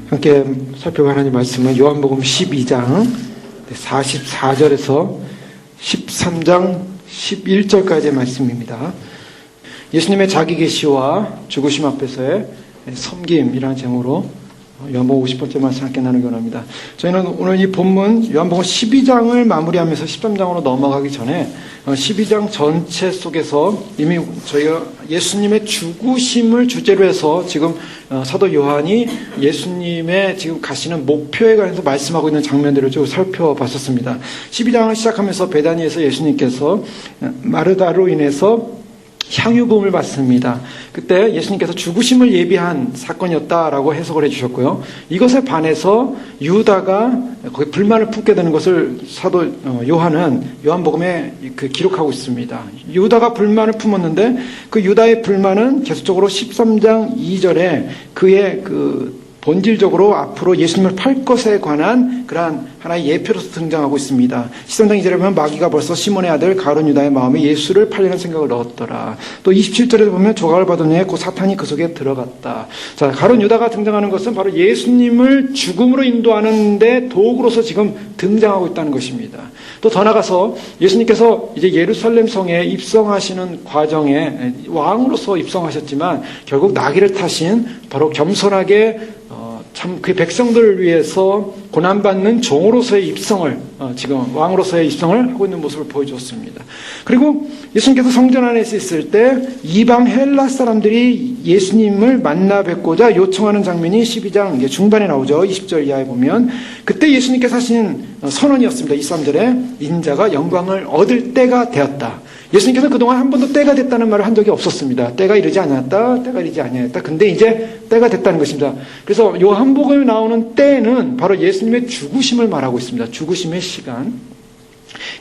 함께 살펴볼 하나님 말씀은 요한복음 12장 44절에서 13장 11절까지의 말씀입니다. 예수님의 자기 계시와 죽으심 앞에서의 섬김이라는 제목으로 요한복음 50번째 말씀 함께 나누기 원합니다. 저희는 오늘 이 본문 요한복음 12장을 마무리하면서 13장으로 넘어가기 전에 12장 전체 속에서 이미 저희가 예수님의 죽으심을 주제로 해서 지금 사도 요한이 예수님의 지금 가시는 목표에 관해서 말씀하고 있는 장면들을 좀 살펴봤었습니다. 12장을 시작하면서 베다니에서 예수님께서 마르다로 인해서 향유금을 받습니다. 그때 예수님께서 죽으심을 예비한 사건이었다라고 해석을 해주셨고요. 이것에 반해서 유다가 거기 불만을 품게 되는 것을 사도 요한은 요한복음에 기록하고 있습니다. 유다가 불만을 품었는데 그 유다의 불만은 계속적으로 13장 2절에 그의 본질적으로 앞으로 예수님을 팔 것에 관한 그러한 하나의 예표로서 등장하고 있습니다. 13장 2절에 보면 마귀가 벌써 시몬의 아들 가룟 유다의 마음에 예수를 팔려는 생각을 넣었더라. 또 27절에 보면 조각을 받은 후에 곧 사탄이 그 속에 들어갔다. 자, 가룟 유다가 등장하는 것은 바로 예수님을 죽음으로 인도하는 데 도구로서 지금 등장하고 있다는 것입니다. 또 더 나아가서 예수님께서 이제 예루살렘 성에 입성하시는 과정에 왕으로서 입성하셨지만 결국 나귀를 타신 바로 겸손하게 참 그 백성들을 위해서 고난받는 종으로서의 입성을 지금 왕으로서의 입성을 하고 있는 모습을 보여주었습니다. 그리고 예수님께서 성전 안에 있을 때 이방 헬라 사람들이 예수님을 만나 뵙고자 요청하는 장면이 12장 중반에 나오죠. 20절 이하에 보면 그때 예수님께서 하신 선언이었습니다. 23절에 인자가 영광을 얻을 때가 되었다. 예수님께서 그동안 한 번도 때가 됐다는 말을 한 적이 없었습니다. 때가 이르지 않았다. 때가 이르지 아니했다. 근데 이제 때가 됐다는 것입니다. 그래서 요한복음에 나오는 때는 바로 예수님의 죽으심을 말하고 있습니다. 죽으심의 시간.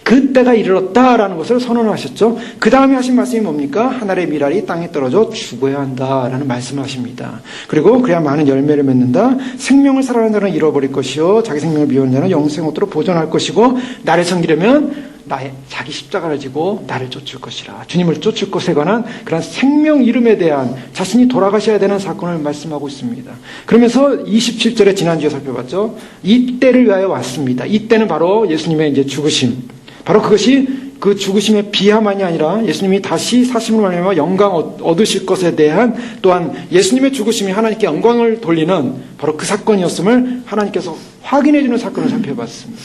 그 때가 이르렀다라는 것을 선언하셨죠. 그 다음에 하신 말씀이 뭡니까? 하늘의 미랄이 땅에 떨어져 죽어야 한다라는 말씀을 하십니다. 그리고 그래야 많은 열매를 맺는다. 생명을 사랑하는 자는 잃어버릴 것이요 자기 생명을 미워하는 자는 영생 얻도록 보존할 것이고 나를 섬기려면 나의 자기 십자가를 지고 나를 쫓을 것이라. 주님을 쫓을 것에 관한 그런 생명 이름에 대한 자신이 돌아가셔야 되는 사건을 말씀하고 있습니다. 그러면서 27절에 지난주에 살펴봤죠. 이 때를 위하여 왔습니다. 이 때는 바로 예수님의 이제 죽으심. 바로 그것이 그 죽으심의 비하만이 아니라 예수님이 다시 사심을 말미암아 영광 얻으실 것에 대한 또한 예수님의 죽으심이 하나님께 영광을 돌리는 바로 그 사건이었음을 하나님께서 확인해 주는 사건을 살펴봤습니다.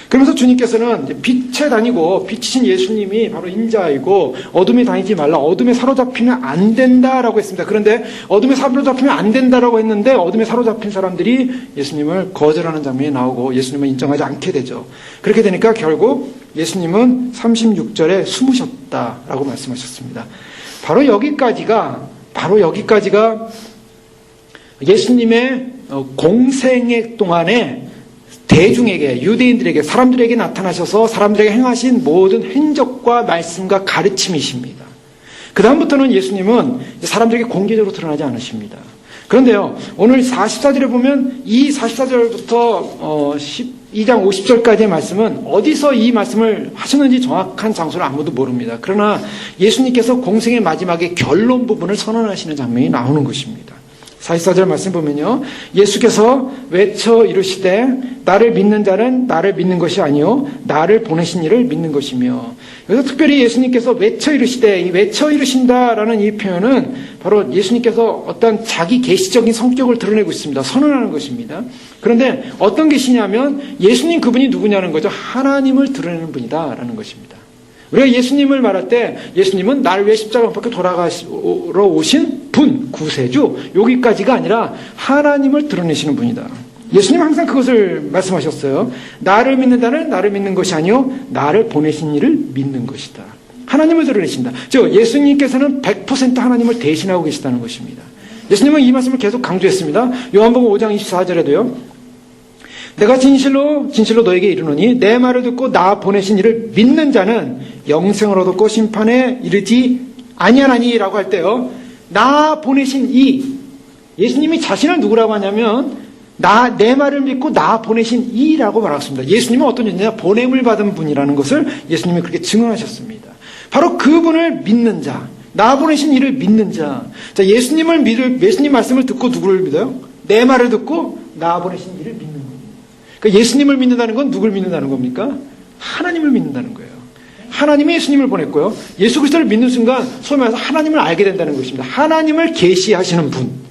그러면서 주님께서는 빛에 다니고 빛이신 예수님이 바로 인자이고 어둠에 다니지 말라. 어둠에 사로잡히면 안 된다라고 했습니다. 그런데 어둠에 사로잡히면 안 된다라고 했는데 어둠에 사로잡힌 사람들이 예수님을 거절하는 장면이 나오고 예수님을 인정하지 않게 되죠. 그렇게 되니까 결국 예수님은 36절에 숨으셨다라고 말씀하셨습니다. 바로 여기까지가 예수님의 공생애 동안에 대중에게, 유대인들에게, 사람들에게 나타나셔서 사람들에게 행하신 모든 행적과 말씀과 가르침이십니다. 그 다음부터는 예수님은 사람들에게 공개적으로 드러나지 않으십니다. 그런데요, 오늘 44절에 보면 이 44절부터 12장 50절까지의 말씀은 어디서 이 말씀을 하셨는지 정확한 장소를 아무도 모릅니다. 그러나 예수님께서 공생의 마지막에 결론 부분을 선언하시는 장면이 나오는 것입니다. 44절 말씀 보면요. 예수께서 외쳐 이르시되 나를 믿는 자는 나를 믿는 것이 아니요 나를 보내신 이를 믿는 것이며. 여기서 특별히 예수님께서 외쳐 이르시되 이 외쳐 이르신다라는 이 표현은 바로 예수님께서 어떤 자기 계시적인 성격을 드러내고 있습니다. 선언하는 것입니다. 그런데 어떤 계시냐면 예수님 그분이 누구냐는 거죠. 하나님을 드러내는 분이다라는 것입니다. 우리가 예수님을 말할 때 예수님은 나를 위해 십자가 밖에 돌아가러 오신 분, 구세주 여기까지가 아니라 하나님을 드러내시는 분이다. 예수님 항상 그것을 말씀하셨어요. 나를 믿는 자는 나를 믿는 것이 아니요 나를 보내신 이를 믿는 것이다. 하나님을 드러내신다. 즉 예수님께서는 100% 하나님을 대신하고 계시다는 것입니다. 예수님은 이 말씀을 계속 강조했습니다. 요한복음 5장 24절에도요. 내가 진실로 너에게 이르노니 내 말을 듣고 나 보내신 이를 믿는 자는 영생을 얻었고 심판에 이르지 아니하나니라고 할 때요. 나 보내신 이 예수님이 자신을 누구라고 하냐면 내 말을 믿고 나 보내신 이라고 말했습니다. 예수님은 어떤 존재냐? 보냄을 받은 분이라는 것을 예수님이 그렇게 증언하셨습니다. 바로 그분을 믿는 자, 나 보내신 이를 믿는 자. 자, 예수님 말씀을 듣고 누구를 믿어요? 내 말을 듣고 나 보내신 이를 믿는 겁니다. 그러니까 예수님을 믿는다는 건 누굴 믿는다는 겁니까? 하나님을 믿는다는 거예요. 하나님이 예수님을 보냈고요. 예수 그리스도를 믿는 순간 소위 말해서 하나님을 알게 된다는 것입니다. 하나님을 계시하시는 분.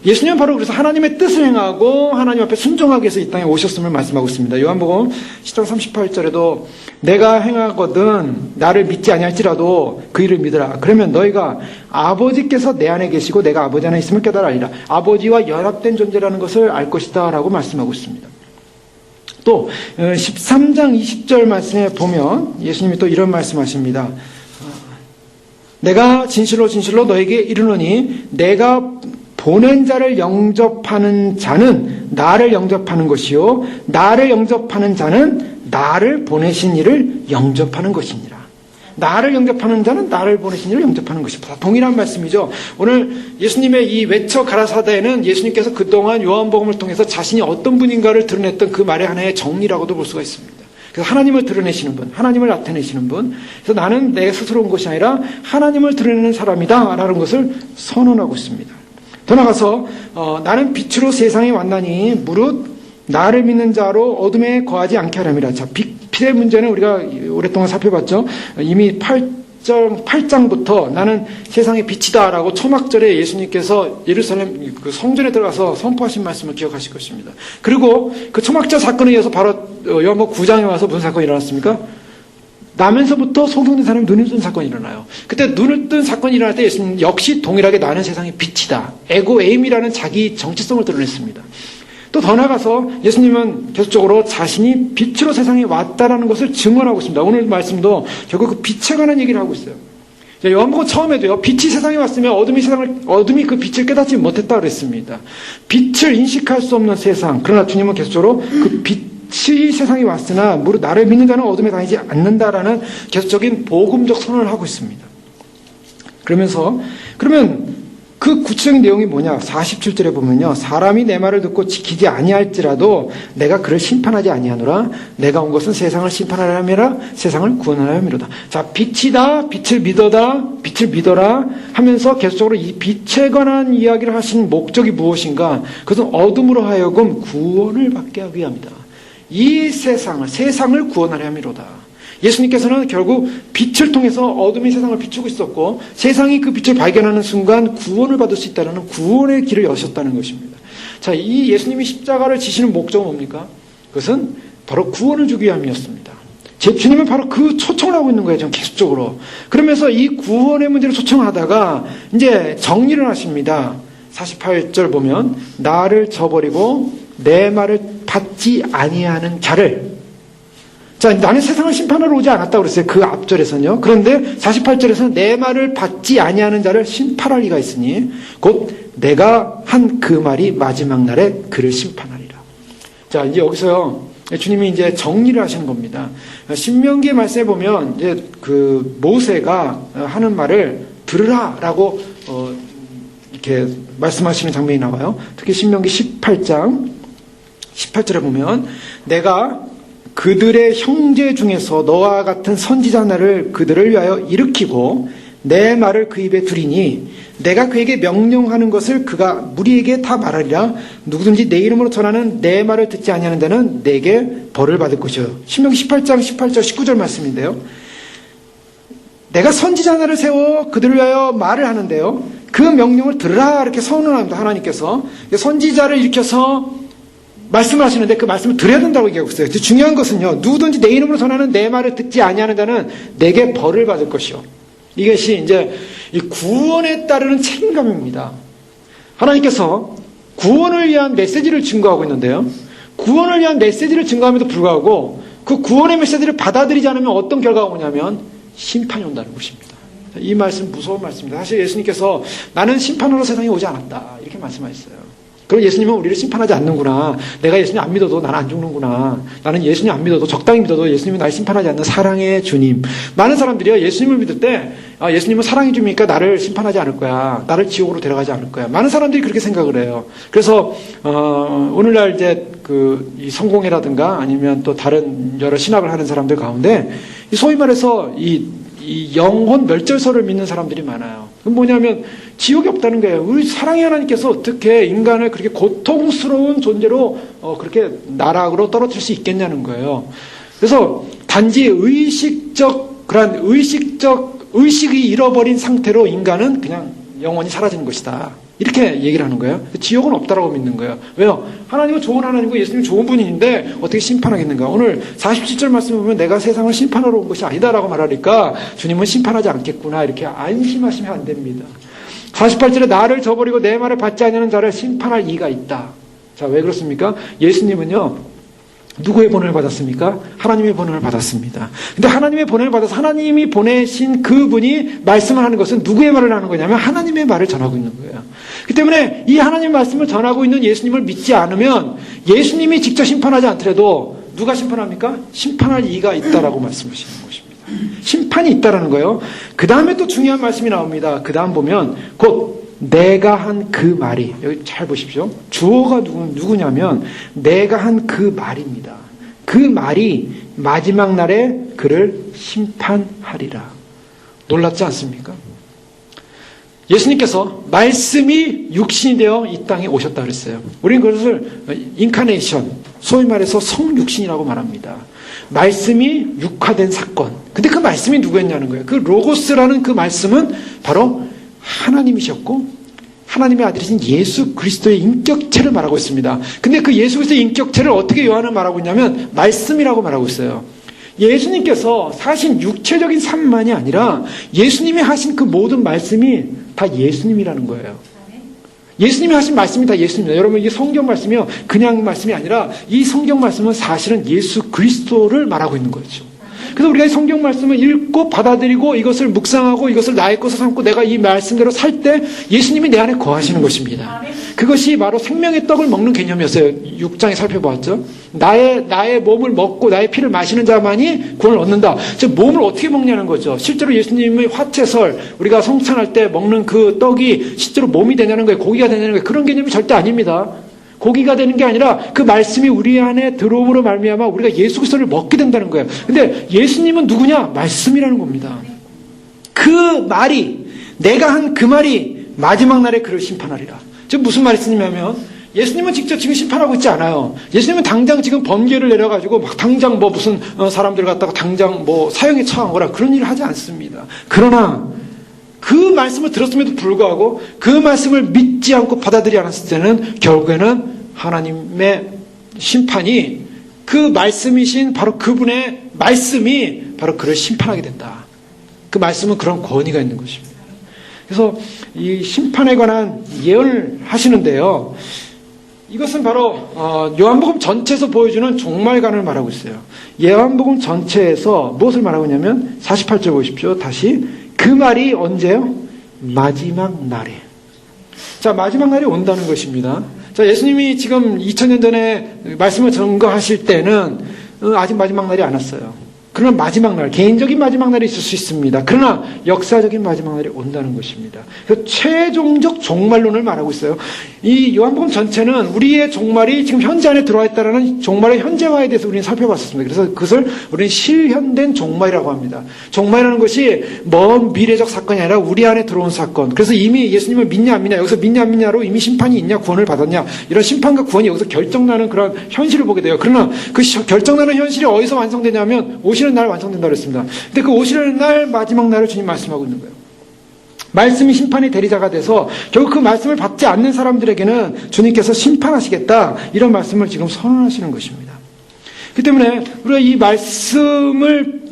예수님은 바로 그래서 하나님의 뜻을 행하고 하나님 앞에 순종하기 위해서 이 땅에 오셨음을 말씀하고 있습니다. 요한복음 10장 38절에도 내가 행하거든 나를 믿지 아니할지라도 그 일을 믿으라. 그러면 너희가 아버지께서 내 안에 계시고 내가 아버지 안에 있음을 깨달으리라. 아버지와 연합된 존재라는 것을 알 것이다 라고 말씀하고 있습니다. 또 13장 20절 말씀에 보면 예수님이 또 이런 말씀하십니다. 내가 진실로 진실로 너에게 이르노니 내가 보낸 자를 영접하는 자는 나를 영접하는 것이요 나를 영접하는 자는 나를 보내신 이를 영접하는 것이니라. 나를 영접하는 자는 나를 보내신 이를 영접하는 것이다. 동일한 말씀이죠. 오늘 예수님의 이 외쳐 가라사대에는 예수님께서 그동안 요한복음을 통해서 자신이 어떤 분인가를 드러냈던 그 말의 하나의 정리라고도 볼 수가 있습니다. 그래서 하나님을 드러내시는 분, 하나님을 나타내시는 분. 그래서 나는 내 스스로 온 것이 아니라 하나님을 드러내는 사람이다 라는 것을 선언하고 있습니다. 더 나아가서 나는 빛으로 세상에 왔나니 무릇 나를 믿는 자로 어둠에 거하지 않게 하렵니다. 자, 빛의 문제는 우리가 오랫동안 살펴봤죠. 이미 8장부터 나는 세상의 빛이다라고 초막절에 예수님께서 예루살렘 그 성전에 들어가서 선포하신 말씀을 기억하실 것입니다. 그리고 그 초막절 사건에 이어서 바로 요한복음 9장에 와서 무슨 사건이 일어났습니까? 나면서부터 소경된 사람이 눈을 뜬 사건이 일어나요. 그때 눈을 뜬 사건이 일어날 때 예수님 역시 동일하게 나는 세상의 빛이다. 에고에임이라는 자기 정체성을 드러냈습니다. 또 더 나아가서 예수님은 계속적으로 자신이 빛으로 세상에 왔다라는 것을 증언하고 있습니다. 오늘 말씀도 결국 그 빛에 관한 얘기를 하고 있어요. 요한복음 처음에도요. 빛이 세상에 왔으면 어둠이 그 빛을 깨닫지 못했다 그랬습니다. 빛을 인식할 수 없는 세상. 그러나 주님은 계속적으로 그 빛이 세상에 왔으나 무릇 나를 믿는 자는 어둠에 다니지 않는다라는 계속적인 복음적 선언을 하고 있습니다. 그러면 그 구체적인 내용이 뭐냐? 47절에 보면요. 사람이 내 말을 듣고 지키지 아니할지라도 내가 그를 심판하지 아니하노라. 내가 온 것은 세상을 심판하려 함이라 세상을 구원하려 함이로다. 자, 빛이다. 빛을 믿어라 하면서 계속적으로 이 빛에 관한 이야기를 하신 목적이 무엇인가? 그것은 어둠으로 하여금 구원을 받게 하기 위함이다. 이 세상을 구원하려 함이로다. 예수님께서는 결국 빛을 통해서 어둠이 세상을 비추고 있었고 세상이 그 빛을 발견하는 순간 구원을 받을 수 있다는 구원의 길을 여셨다는 것입니다. 자, 이 예수님이 십자가를 지시는 목적은 뭡니까? 그것은 바로 구원을 주기 위함이었습니다. 제 주님은 바로 그 초청을 하고 있는 거예요. 전 계속적으로. 그러면서 이 구원의 문제를 초청하다가 이제 정리를 하십니다. 48절 보면 나를 저버리고 내 말을 받지 아니하는 자를. 자, 나는 세상을 심판하러 오지 않았다고 그랬어요. 그 앞절에서는요. 그런데 48절에서는 내 말을 받지 아니하는 자를 심판할 리가 있으니 곧 내가 한 그 말이 마지막 날에 그를 심판하리라. 자, 이제 여기서요. 주님이 이제 정리를 하시는 겁니다. 신명기 말씀에 보면 이제 그 모세가 하는 말을 들으라라고 이렇게 말씀하시는 장면이 나와요. 특히 신명기 18장 18절에 보면 내가 그들의 형제 중에서 너와 같은 선지자 하나를 그들을 위하여 일으키고 내 말을 그 입에 두리니 내가 그에게 명령하는 것을 그가 무리에게 다 말하리라. 누구든지 내 이름으로 전하는 내 말을 듣지 아니하는 자는 내게 벌을 받을 것이요. 신명기 18장 18절 19절 말씀인데요. 내가 선지자 하나를 세워 그들을 위하여 말을 하는데요. 그 명령을 들으라 이렇게 선언합니다. 하나님께서 선지자를 일으켜서 말씀을 하시는데 그 말씀을 들어야 된다고 얘기하고 있어요. 중요한 것은요. 누구든지 내 이름으로 전하는 내 말을 듣지 아니하는 자는 내게 벌을 받을 것이요. 이것이 이제 이 구원에 따르는 책임감입니다. 하나님께서 구원을 위한 메시지를 증거하고 있는데요. 구원을 위한 메시지를 증거함에도 불구하고 그 구원의 메시지를 받아들이지 않으면 어떤 결과가 오냐면 심판이 온다는 것입니다. 이 말씀 무서운 말씀입니다. 사실 예수님께서 나는 심판으로 세상에 오지 않았다 이렇게 말씀하셨어요. 그럼 예수님은 우리를 심판하지 않는구나. 내가 예수님 안 믿어도 나는 안 죽는구나. 나는 예수님 안 믿어도 적당히 믿어도 예수님은 날 심판하지 않는 사랑의 주님. 많은 사람들이요. 예수님을 믿을 때 예수님은 사랑의 주님이니까 나를 심판하지 않을 거야. 나를 지옥으로 데려가지 않을 거야. 많은 사람들이 그렇게 생각을 해요. 그래서 오늘날 이제 이 성공회라든가 아니면 또 다른 여러 신학을 하는 사람들 가운데 소위 말해서 이 이 영혼 멸절설을 믿는 사람들이 많아요. 그건 뭐냐면 지옥이 없다는 거예요. 우리 사랑의 하나님께서 어떻게 인간을 그렇게 고통스러운 존재로 그렇게 나락으로 떨어뜨릴 수 있겠냐는 거예요. 그래서 단지 의식이 잃어버린 상태로 인간은 그냥 영원히 사라지는 것이다. 이렇게 얘기를 하는 거예요. 지옥은 없다라고 믿는 거예요. 왜요? 하나님은 좋은 하나님이고 예수님은 좋은 분인데 어떻게 심판하겠는가? 오늘 47절 말씀 보면 내가 세상을 심판하러 온 것이 아니다라고 말하니까 주님은 심판하지 않겠구나 이렇게 안심하시면 안 됩니다. 48절에 나를 저버리고 내 말을 받지 않는 자를 심판할 이가 있다. 자, 왜 그렇습니까? 예수님은요. 누구의 본을 받았습니까? 하나님의 본을 받았습니다. 근데 하나님의 본을 받아서 하나님이 보내신 그분이 말씀을 하는 것은 누구의 말을 하는 거냐면 하나님의 말을 전하고 있는 거예요. 그 때문에 이 하나님의 말씀을 전하고 있는 예수님을 믿지 않으면 예수님이 직접 심판하지 않더라도 누가 심판합니까? 심판할 이가 있다라고 말씀하시는 것입니다. 심판이 있다라는 거예요. 그 다음에 또 중요한 말씀이 나옵니다. 그 다음 보면 곧 내가 한 그 말이, 여기 잘 보십시오. 주어가 누구냐면 내가 한 그 말입니다. 그 말이 마지막 날에 그를 심판하리라. 놀랍지 않습니까? 예수님께서 말씀이 육신이 되어 이 땅에 오셨다 그랬어요. 우리는 그것을 인카네이션, 소위 말해서 성육신이라고 말합니다. 말씀이 육화된 사건. 근데 그 말씀이 누구였냐는 거예요. 그 로고스라는 그 말씀은 바로 하나님이셨고 하나님의 아들이신 예수 그리스도의 인격체를 말하고 있습니다. 근데 그 예수 그리스도의 인격체를 어떻게 요한은 말하고 있냐면 말씀이라고 말하고 있어요. 예수님께서 사신 육체적인 삶만이 아니라 예수님이 하신 그 모든 말씀이 다 예수님이라는 거예요. 예수님이 하신 말씀이 다 예수님입니다. 여러분 이게 성경 말씀이요. 그냥 말씀이 아니라 이 성경 말씀은 사실은 예수 그리스도를 말하고 있는 거죠. 그래서 우리가 이 성경 말씀을 읽고 받아들이고 이것을 묵상하고 이것을 나의 것으로 삼고 내가 이 말씀대로 살 때 예수님이 내 안에 거하시는 것입니다. 그것이 바로 생명의 떡을 먹는 개념이었어요. 6장에 살펴보았죠. 나의 몸을 먹고 나의 피를 마시는 자만이 구원을 얻는다. 즉 몸을 어떻게 먹냐는 거죠. 실제로 예수님의 화채설 우리가 성찬할 때 먹는 그 떡이 실제로 몸이 되냐는 거예요. 고기가 되냐는 거예요. 그런 개념이 절대 아닙니다. 고기가 되는 게 아니라 그 말씀이 우리 안에 들어옴으로 말미암아 우리가 예수 그리스도를 먹게 된다는 거예요. 근데 예수님은 누구냐? 말씀이라는 겁니다. 그 말이 내가 한 그 말이 마지막 날에 그를 심판하리라. 지금 무슨 말씀이냐면 예수님은 직접 지금 심판하고 있지 않아요. 예수님은 당장 지금 번개를 내려가지고 막 당장 뭐 무슨 사람들 갖다가 당장 뭐 사형에 처하거나 그런 일을 하지 않습니다. 그러나 그 말씀을 들었음에도 불구하고 그 말씀을 믿지 않고 받아들이지 않았을 때는 결국에는 하나님의 심판이 그 말씀이신 바로 그분의 말씀이 바로 그를 심판하게 된다. 그 말씀은 그런 권위가 있는 것입니다. 그래서 이 심판에 관한 예언을 하시는데요. 이것은 바로 요한복음 전체에서 보여주는 종말관을 말하고 있어요. 요한복음 전체에서 무엇을 말하고 있냐면 48절 보십시오. 다시 그 말이 언제요? 마지막 날에. 자, 마지막 날이 온다는 것입니다. 자, 예수님이 지금 2000년 전에 말씀을 전거하실 때는 아직 마지막 날이 안 왔어요. 그러나 마지막 날, 개인적인 마지막 날이 있을 수 있습니다. 그러나 역사적인 마지막 날이 온다는 것입니다. 그래서 최종적 종말론을 말하고 있어요. 이 요한복음 전체는 우리의 종말이 지금 현재 안에 들어와 있다는 종말의 현재화에 대해서 우리는 살펴봤습니다. 그래서 그것을 우리는 실현된 종말이라고 합니다. 종말이라는 것이 먼 미래적 사건이 아니라 우리 안에 들어온 사건. 그래서 이미 예수님을 믿냐 안 믿냐, 여기서 믿냐 안 믿냐로 이미 심판이 있냐 구원을 받았냐, 이런 심판과 구원이 여기서 결정나는 그런 현실을 보게 돼요. 그러나 그 결정나는 현실이 어디서 완성되냐면 오시는 날 완성된다고 했습니다. 근데 그 오시는 날 마지막 날을 주님 말씀하고 있는 거예요. 말씀이 심판의 대리자가 돼서 결국 그 말씀을 받지 않는 사람들에게는 주님께서 심판하시겠다, 이런 말씀을 지금 선언하시는 것입니다. 그렇기 때문에 우리가 이 말씀을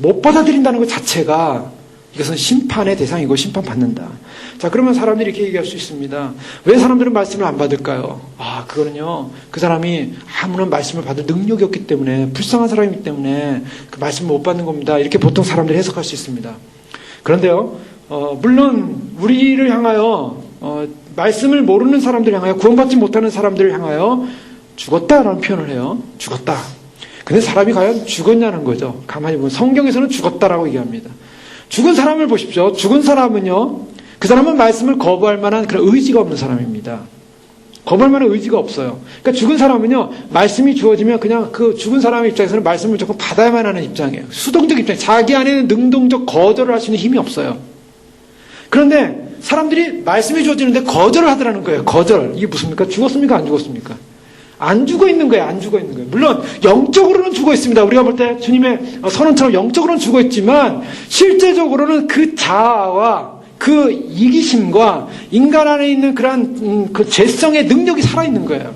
못 받아들인다는 것 자체가 이것은 심판의 대상이고 심판받는다. 자, 그러면 사람들이 이렇게 얘기할 수 있습니다. 왜 사람들은 말씀을 안 받을까요? 그거는요, 그 사람이 아무런 말씀을 받을 능력이 없기 때문에, 불쌍한 사람이기 때문에 그 말씀을 못 받는 겁니다. 이렇게 보통 사람들이 해석할 수 있습니다. 그런데요, 물론 우리를 향하여 말씀을 모르는 사람들을 향하여, 구원받지 못하는 사람들을 향하여 죽었다라는 표현을 해요. 죽었다. 근데 사람이 과연 죽었냐는 거죠. 가만히 보면 성경에서는 죽었다라고 얘기합니다. 죽은 사람을 보십시오. 죽은 사람은요, 그 사람은 말씀을 거부할 만한 그런 의지가 없는 사람입니다. 거부할 만한 의지가 없어요. 그러니까 죽은 사람은요, 말씀이 주어지면 그냥 그 죽은 사람의 입장에서는 말씀을 무조건 받아야만 하는 입장이에요. 수동적 입장, 자기 안에는 능동적 거절을 할 수 있는 힘이 없어요. 그런데 사람들이 말씀이 주어지는데 거절을 하더라는 거예요. 거절. 이게 무슨입니까? 죽었습니까? 안 죽었습니까? 안 죽어 있는 거예요. 안 죽어 있는 거예요. 물론 영적으로는 죽어 있습니다. 우리가 볼 때 주님의 선언처럼 영적으로는 죽어 있지만 실제적으로는 그 자아와 그 이기심과 인간 안에 있는 그러한 그 죄성의 능력이 살아있는 거예요.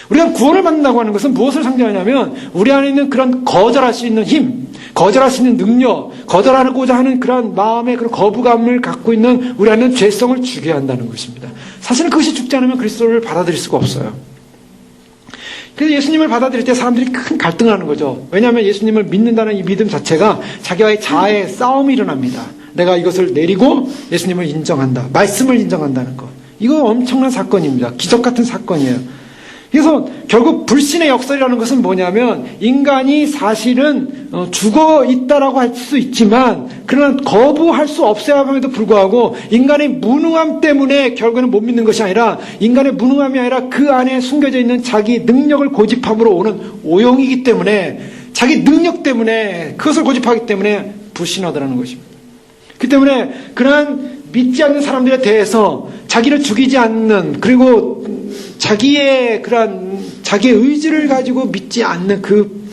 우리가 구원을 받는다고 하는 것은 무엇을 상징하냐면 우리 안에 있는 그런 거절할 수 있는 힘, 거절할 수 있는 능력, 거절하고자 하는 그런 마음의 그런 거부감을 갖고 있는 우리 안에 있는 죄성을 죽게 한다는 것입니다. 사실은 그것이 죽지 않으면 그리스도를 받아들일 수가 없어요. 그래서 예수님을 받아들일 때 사람들이 큰 갈등을 하는 거죠. 왜냐하면 예수님을 믿는다는 이 믿음 자체가 자기와의 자아의 싸움이 일어납니다. 내가 이것을 내리고 예수님을 인정한다. 말씀을 인정한다는 것. 이거 엄청난 사건입니다. 기적 같은 사건이에요. 그래서 결국 불신의 역설이라는 것은 뭐냐면 인간이 사실은 죽어 있다라고 할 수 있지만 그러나 거부할 수 없어야 함에도 불구하고 인간의 무능함 때문에 결국에는 못 믿는 것이 아니라 인간의 무능함이 아니라 그 안에 숨겨져 있는 자기 능력을 고집함으로 오는 오용이기 때문에 자기 능력 때문에 그것을 고집하기 때문에 불신하더라는 것입니다. 그 때문에 그러한 믿지 않는 사람들에 대해서 자기를 죽이지 않는 그리고 자기의 의지를 가지고 믿지 않는 그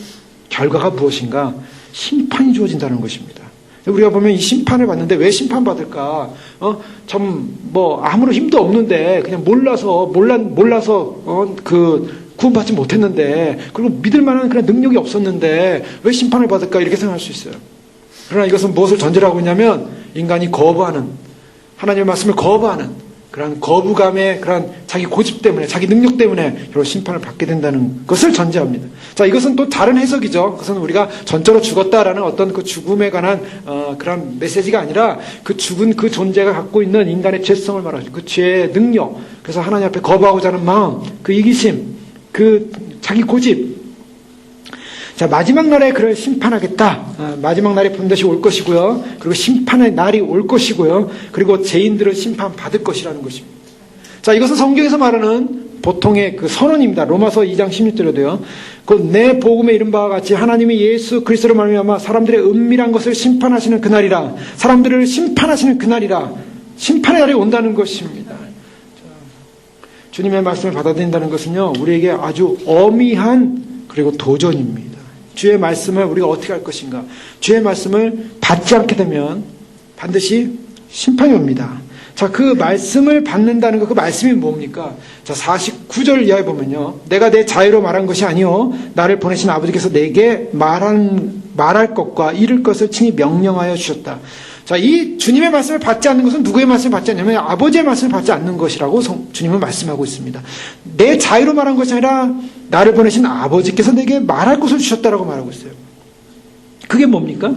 결과가 무엇인가? 심판이 주어진다는 것입니다. 우리가 보면 이 심판을 받는데 왜 심판받을까? 아무런 힘도 없는데 그냥 몰라서 구원받지 못했는데 그리고 믿을 만한 그런 능력이 없었는데 왜 심판을 받을까? 이렇게 생각할 수 있어요. 그러나 이것은 무엇을 전제로 하고 있냐면 인간이 거부하는 하나님의 말씀을 거부하는 그런 거부감의 그런 자기 고집 때문에 자기 능력 때문에 여러 심판을 받게 된다는 것을 전제합니다. 자, 이것은 또 다른 해석이죠. 그것은 우리가 전적으로 죽었다라는 어떤 그 죽음에 관한 그런 메시지가 아니라 그 죽은 그 존재가 갖고 있는 인간의 죄성을 말하죠. 그 죄의 능력. 그래서 하나님 앞에 거부하고자 하는 마음, 그 이기심, 그 자기 고집. 자, 마지막 날에 그를 심판하겠다. 마지막 날에 반드시 올 것이고요. 그리고 심판의 날이 올 것이고요. 그리고 죄인들을 심판받을 것이라는 것입니다. 자, 이것은 성경에서 말하는 보통의 그 선언입니다. 로마서 2장 16절에도요. 그 내 복음에 이른 바와 같이 하나님이 예수 그리스도로 말미암아 사람들의 은밀한 것을 심판하시는 그날이라. 사람들을 심판하시는 그날이라. 심판의 날이 온다는 것입니다. 주님의 말씀을 받아들인다는 것은요, 우리에게 아주 어미한 그리고 도전입니다. 주의 말씀을 우리가 어떻게 할 것인가? 주의 말씀을 받지 않게 되면 반드시 심판이 옵니다. 자, 그 말씀을 받는다는 것, 그 말씀이 뭡니까? 자, 49절 이하에 보면요. 내가 내 자유로 말한 것이 아니요 나를 보내신 아버지께서 내게 말할 것과 이룰 것을 친히 명령하여 주셨다. 자, 이 주님의 말씀을 받지 않는 것은 누구의 말씀을 받지 않냐면 아버지의 말씀을 받지 않는 것이라고 주님은 말씀하고 있습니다. 내 자유로 말한 것이 아니라 나를 보내신 아버지께서 내게 말할 것을 주셨다라고 말하고 있어요. 그게 뭡니까?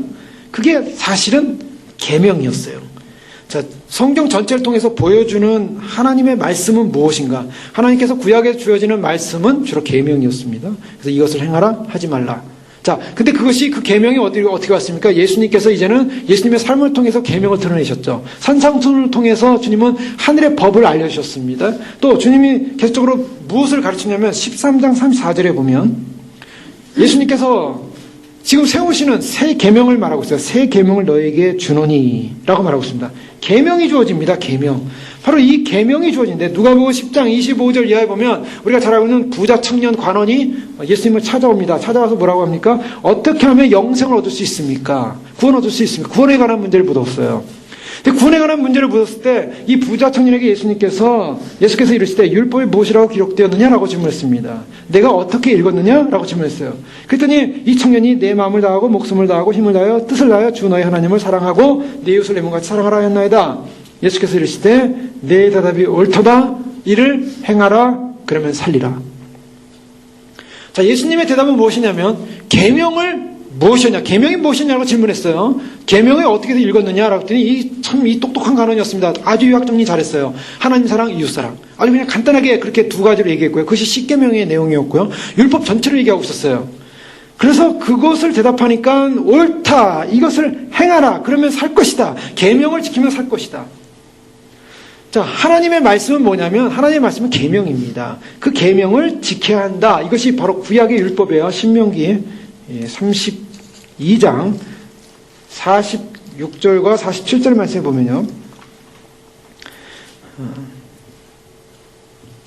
그게 사실은 계명이었어요. 자, 성경 전체를 통해서 보여주는 하나님의 말씀은 무엇인가? 하나님께서 구약에 주어지는 말씀은 주로 계명이었습니다. 그래서 이것을 행하라, 하지 말라. 자, 근데 그것이 그 계명이 어떻게 왔습니까? 예수님께서 이제는 예수님의 삶을 통해서 계명을 드러내셨죠. 산상수훈을 통해서 주님은 하늘의 법을 알려주셨습니다. 또 주님이 계속적으로 무엇을 가르치냐면 13장 34절에 보면 예수님께서 지금 세우시는 새 계명을 말하고 있어요. 새 계명을 너에게 주노니 라고 말하고 있습니다. 계명이 주어집니다. 계명. 바로 이 계명이 주어진데 누가복음 10장 25절 이하에 보면 우리가 잘 알고 있는 부자 청년 관원이 예수님을 찾아옵니다. 찾아와서 뭐라고 합니까? 어떻게 하면 영생을 얻을 수 있습니까? 구원 얻을 수 있습니까? 구원에 관한 문제를 묻었어요. 근데 구원에 관한 문제를 묻었을 때 이 부자 청년에게 예수께서 이르실 때 율법이 무엇이라고 기록되었느냐라고 질문했습니다. 내가 어떻게 읽었느냐라고 질문했어요. 그랬더니 이 청년이 내 마음을 다하고 목숨을 다하고 힘을 다하여 뜻을 다하여 주 너의 하나님을 사랑하고 내 이웃을 내 몸같이 사랑하라 하였나이다. 예수께서 이르실 때 내 대답이 옳도다. 이를 행하라. 그러면 살리라. 자, 예수님의 대답은 무엇이냐면 계명을 무엇이냐? 계명이 무엇이냐고 질문했어요. 계명을 어떻게 읽었느냐라고 했더니 이 똑똑한 관원이었습니다. 아주 요약 정리 잘했어요. 하나님 사랑, 이웃 사랑. 아주 그냥 간단하게 그렇게 두 가지로 얘기했고요. 그것이 10계명의 내용이었고요. 율법 전체를 얘기하고 있었어요. 그래서 그것을 대답하니까 옳다. 이것을 행하라. 그러면 살 것이다. 계명을 지키면 살 것이다. 자, 하나님의 말씀은 뭐냐면 하나님의 말씀은 계명입니다. 그 계명을 지켜야 한다. 이것이 바로 구약의 율법이에요. 신명기 32장 46절과 47절 말씀에 보면요.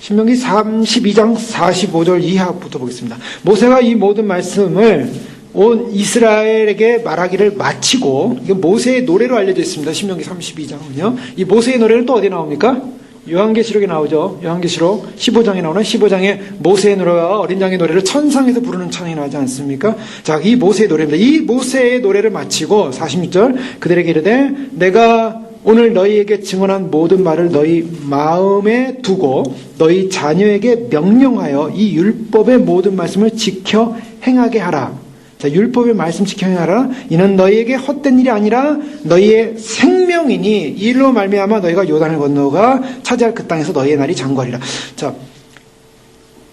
신명기 32장 45절 이하부터 보겠습니다. 모세가 이 모든 말씀을 온 이스라엘에게 말하기를 마치고, 이건 모세의 노래로 알려져 있습니다. 신명기 32장은요. 이 모세의 노래는 또 어디 나옵니까? 요한계시록에 나오죠. 요한계시록 15장에 나오는 15장에 모세의 노래와 어린 양의 노래를 천상에서 부르는 찬양이 나오지 않습니까? 자, 이 모세의 노래입니다. 이 모세의 노래를 마치고 46절 그들에게 이르되 내가 오늘 너희에게 증언한 모든 말을 너희 마음에 두고 너희 자녀에게 명령하여 이 율법의 모든 말씀을 지켜 행하게 하라. 자, 율법의 말씀 지켜 행하라. 이는 너희에게 헛된 일이 아니라 너희의 생명이니 이 일로 말미암아 너희가 요단을 건너가 차지할 그 땅에서 너희의 날이 장구하리라. 자,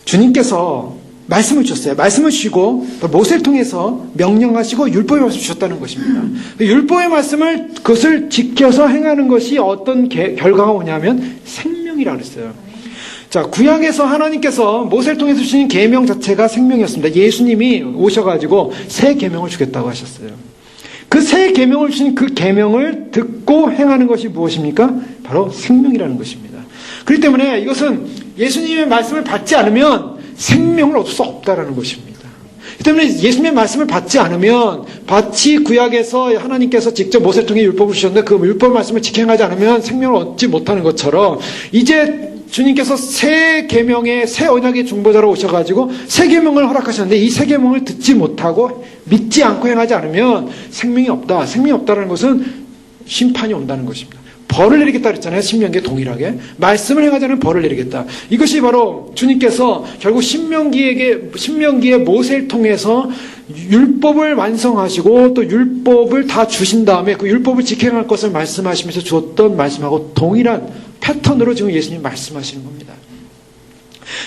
주님께서 말씀을 주셨어요. 말씀을 주시고 모세를 통해서 명령하시고 율법의 말씀을 주셨다는 것입니다. 율법의 말씀을 그것을 지켜서 행하는 것이 어떤 결과가 오냐면 생명이라고 그랬어요. 자, 구약에서 하나님께서 모세를 통해서 주신 계명 자체가 생명이었습니다. 예수님이 오셔가지고 새 계명을 주겠다고 하셨어요. 그 새 계명을 주신 그 계명을 듣고 행하는 것이 무엇입니까? 바로 생명이라는 것입니다. 그렇기 때문에 이것은 예수님의 말씀을 받지 않으면 생명을 얻을 수 없다라는 것입니다. 그렇기 때문에 예수님의 말씀을 받지 않으면 마치 구약에서 하나님께서 직접 모세를 통해 율법을 주셨는데 그 율법 말씀을 지켜행하지 않으면 생명을 얻지 못하는 것처럼 이제 주님께서 새 계명의 새 언약의 중보자로 오셔가지고 새 계명을 허락하셨는데 이 새 계명을 듣지 못하고 믿지 않고 행하지 않으면 생명이 없다. 생명이 없다는 것은 심판이 온다는 것입니다. 벌을 내리겠다 그랬잖아요. 신명기에 동일하게. 말씀을 행하지 않으면 벌을 내리겠다. 이것이 바로 주님께서 결국 신명기의 모세를 통해서 율법을 완성하시고 또 율법을 다 주신 다음에 그 율법을 지켜갈 것을 말씀하시면서 주었던 말씀하고 동일한 패턴으로 지금 예수님 말씀하시는 겁니다.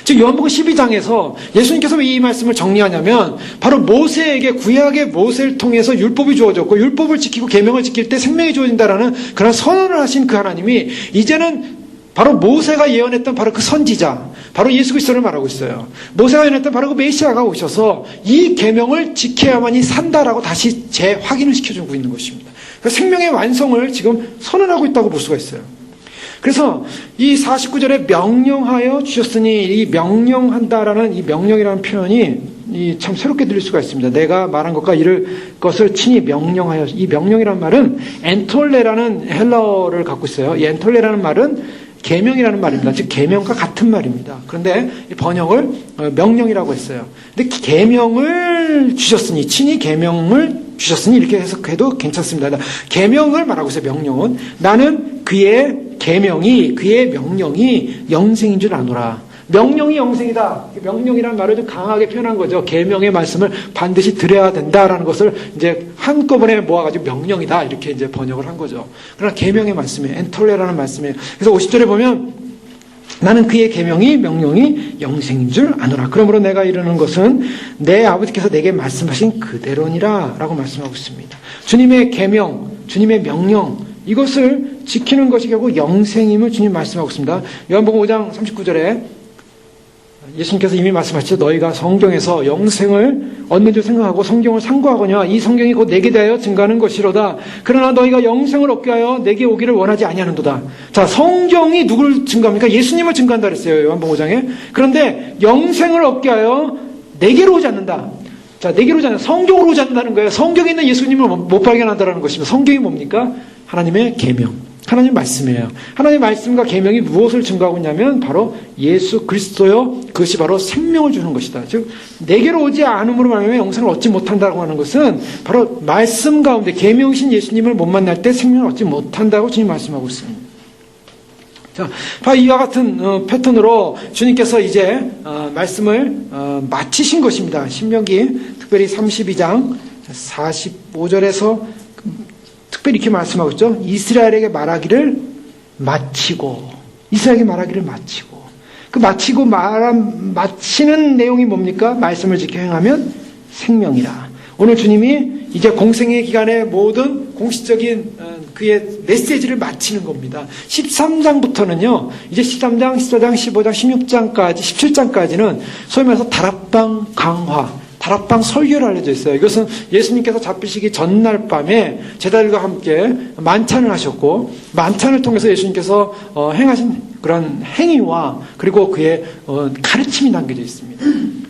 즉 요한복음 12장에서 예수님께서 왜 이 말씀을 정리하냐면 바로 모세에게 구약의 모세를 통해서 율법이 주어졌고 율법을 지키고 계명을 지킬 때 생명이 주어진다라는 그런 선언을 하신 그 하나님이 이제는 바로 모세가 예언했던 바로 그 선지자 바로 예수 그리스도를 말하고 있어요. 모세가 예언했던 바로 그 메시아가 오셔서 이 계명을 지켜야만이 산다라고 다시 재확인을 시켜주고 있는 것입니다. 그러니까 생명의 완성을 지금 선언하고 있다고 볼 수가 있어요. 그래서 이 49절에 명령하여 주셨으니 이 명령한다라는 이 명령이라는 표현이 참 새롭게 들릴 수가 있습니다. 내가 말한 것과 이를 것을 친히 명령하여, 이 명령이라는 말은 엔톨레라는 헬라어를 갖고 있어요. 이 엔톨레라는 말은 계명이라는 말입니다. 즉 계명과 같은 말입니다. 그런데 이 번역을 명령이라고 했어요. 근데 계명을 주셨으니 친히 계명을 주셨으니 이렇게 해석해도 괜찮습니다. 계명을 말하고 있어요. 명령은 나는 그의 계명이 그의 명령이 영생인 줄 아노라. 명령이 영생이다. 명령이라는 말을 좀 강하게 표현한 거죠. 계명의 말씀을 반드시 드려야 된다라는 것을 이제 한꺼번에 모아가지고 명령이다 이렇게 이제 번역을 한 거죠. 그러나 계명의 말씀이에요. 엔톨레라는 말씀이에요. 그래서 50절에 보면 나는 그의 계명이 명령이 영생인 줄 아노라. 그러므로 내가 이르는 것은 내 아버지께서 내게 말씀하신 그대로니라 라고 말씀하고 있습니다. 주님의 계명, 주님의 명령 이것을 지키는 것이 결국 영생임을 주님 말씀하고 있습니다. 요한복음 5장 39절에 예수님께서 이미 말씀하셨죠. 너희가 성경에서 영생을 얻는 줄 생각하고 성경을 상고하거냐 이 성경이 곧 내게 대하여 증거하는 것이로다. 그러나 너희가 영생을 얻게 하여 내게 오기를 원하지 아니하는도다. 자, 성경이 누구를 증거합니까? 예수님을 증거한다 그랬어요. 요한복음 5장에. 그런데 영생을 얻게 하여 내게로 오지 않는다. 자, 내게로 오지 않는다. 성경으로 오지 않는다는 거예요. 성경에 있는 예수님을 못 발견한다는 것입니다. 성경이 뭡니까? 하나님의 계명, 하나님의 말씀이에요. 하나님의 말씀과 계명이 무엇을 증거하고 있냐면 바로 예수 그리스도요. 그것이 바로 생명을 주는 것이다. 즉 내게로 오지 않음으로 말하면 영생을 얻지 못한다고 하는 것은 바로 말씀 가운데 계명이신 예수님을 못 만날 때 생명을 얻지 못한다고 주님 말씀하고 있습니다. 자, 바로 이와 같은 패턴으로 주님께서 이제 말씀을 마치신 것입니다. 신명기 특별히 32장 45절에서 특별히 이렇게 말씀하고 있죠. 이스라엘에게 말하기를 마치고 이스라엘에게 말하기를 마치고 그 마치는 내용이 뭡니까? 말씀을 지켜 행하면 생명이라. 오늘 주님이 이제 공생의 기간의 모든 공식적인 그의 메시지를 마치는 겁니다. 13장부터는요, 이제 13장, 14장, 15장, 16장까지, 17장까지는 소위 말해서 다락방 강화, 다락방 설교를 알려져 있어요. 이것은 예수님께서 잡히시기 전날 밤에 제자들과 함께 만찬을 하셨고, 만찬을 통해서 예수님께서 행하신 그런 행위와 그리고 그의 가르침이 남겨져 있습니다.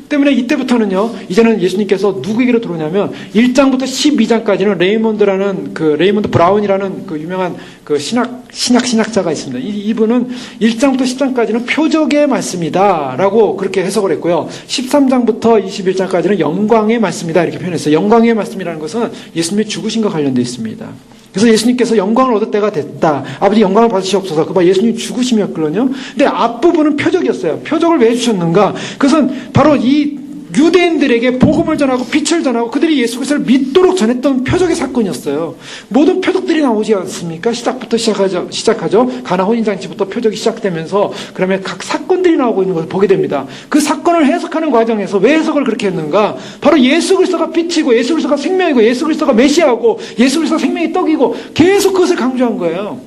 때문에 이때부터는요, 이제는 예수님께서 누구에게로 들어오냐면 1장부터 12장까지는 레이몬드 브라운이라는 그 유명한 그 신학자가 있습니다. 이분은 1장부터 10장까지는 표적의 말씀이다 라고 그렇게 해석을 했고요. 13장부터 21장까지는 영광의 말씀이다 이렇게 표현했어요. 영광의 말씀이라는 것은 예수님의 죽으심과 관련되어 있습니다. 그래서 예수님께서 영광을 얻을 때가 됐다. 아버지 영광을 받으시옵소서. 그봐 예수님 죽으심이었거든요. 근데 앞부분은 표적이었어요. 표적을 왜 주셨는가? 그것은 바로 이 유대인들에게 복음을 전하고 빛을 전하고 그들이 예수 그리스도를 믿도록 전했던 표적의 사건이었어요. 모든 표적들이 나오지 않습니까? 시작부터 시작하죠. 가나 혼인잔치부터 표적이 시작되면서 그러면 각 사건들이 나오고 있는 것을 보게 됩니다. 그 사건을 해석하는 과정에서 왜 해석을 그렇게 했는가? 바로 예수 그리스도가 빛이고 예수 그리스도가 생명이고 예수 그리스도가 메시아고 예수 그리스도가 생명의 떡이고 계속 그것을 강조한 거예요.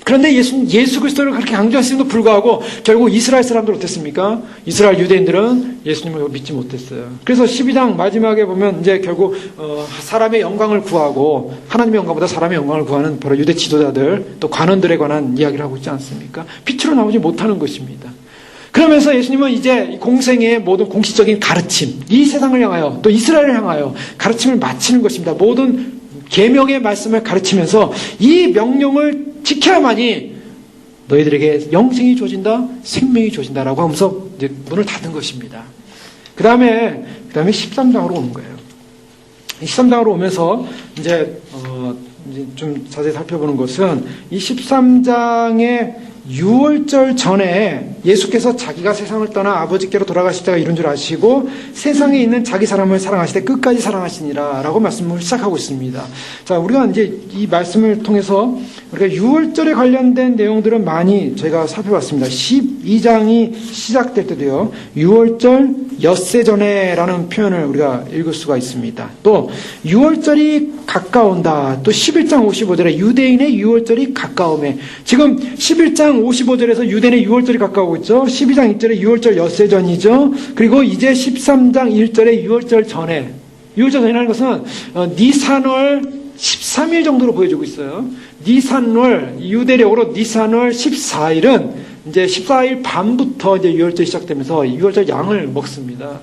그런데 예수 그리스도를 그렇게 강조했음에도 불구하고 결국 이스라엘 사람들 어땠습니까? 이스라엘 유대인들은 예수님을 믿지 못했어요. 그래서 12장 마지막에 보면 이제 결국 사람의 영광을 구하고 하나님의 영광보다 사람의 영광을 구하는 바로 유대 지도자들 또 관원들에 관한 이야기를 하고 있지 않습니까? 빛으로 나오지 못하는 것입니다. 그러면서 예수님은 이제 공생의 모든 공식적인 가르침, 이 세상을 향하여 또 이스라엘을 향하여 가르침을 마치는 것입니다. 모든 계명의 말씀을 가르치면서 이 명령을 지켜야만이 너희들에게 영생이 주어진다, 생명이 주어진다라고 하면서 이제 문을 닫은 것입니다. 그 다음에 13장으로 오는 거예요. 13장으로 오면서 이제 좀 자세히 살펴보는 것은 이 13장의 6월절 전에 예수께서 자기가 세상을 떠나 아버지께로 돌아가실 때가 이룬 줄 아시고 세상에 있는 자기 사람을 사랑하실 때 끝까지 사랑하시니라 라고 말씀을 시작하고 있습니다. 자, 우리가 이제 이 말씀을 통해서 우리가 6월절에 관련된 내용들은 많이 저희가 살펴봤습니다. 12장이 시작될 때도요, 6월절 엿새 전에 라는 표현을 우리가 읽을 수가 있습니다. 또 6월절이 가까운다. 또 11장 55절에 유대인의 6월절이 가까움에, 지금 11장 55절에서 유대인의 6월절이 가까우고 있죠. 12장 1절에 6월절 엿새 전이죠. 그리고 이제 13장 1절에 6월절 전에, 6월절 전이라는 것은 니산월 13일 정도로 보여주고 있어요. 니산월, 유대력으로 니산월 14일은 이제 14일 밤부터 이제 6월절이 시작되면서 6월절 양을 먹습니다.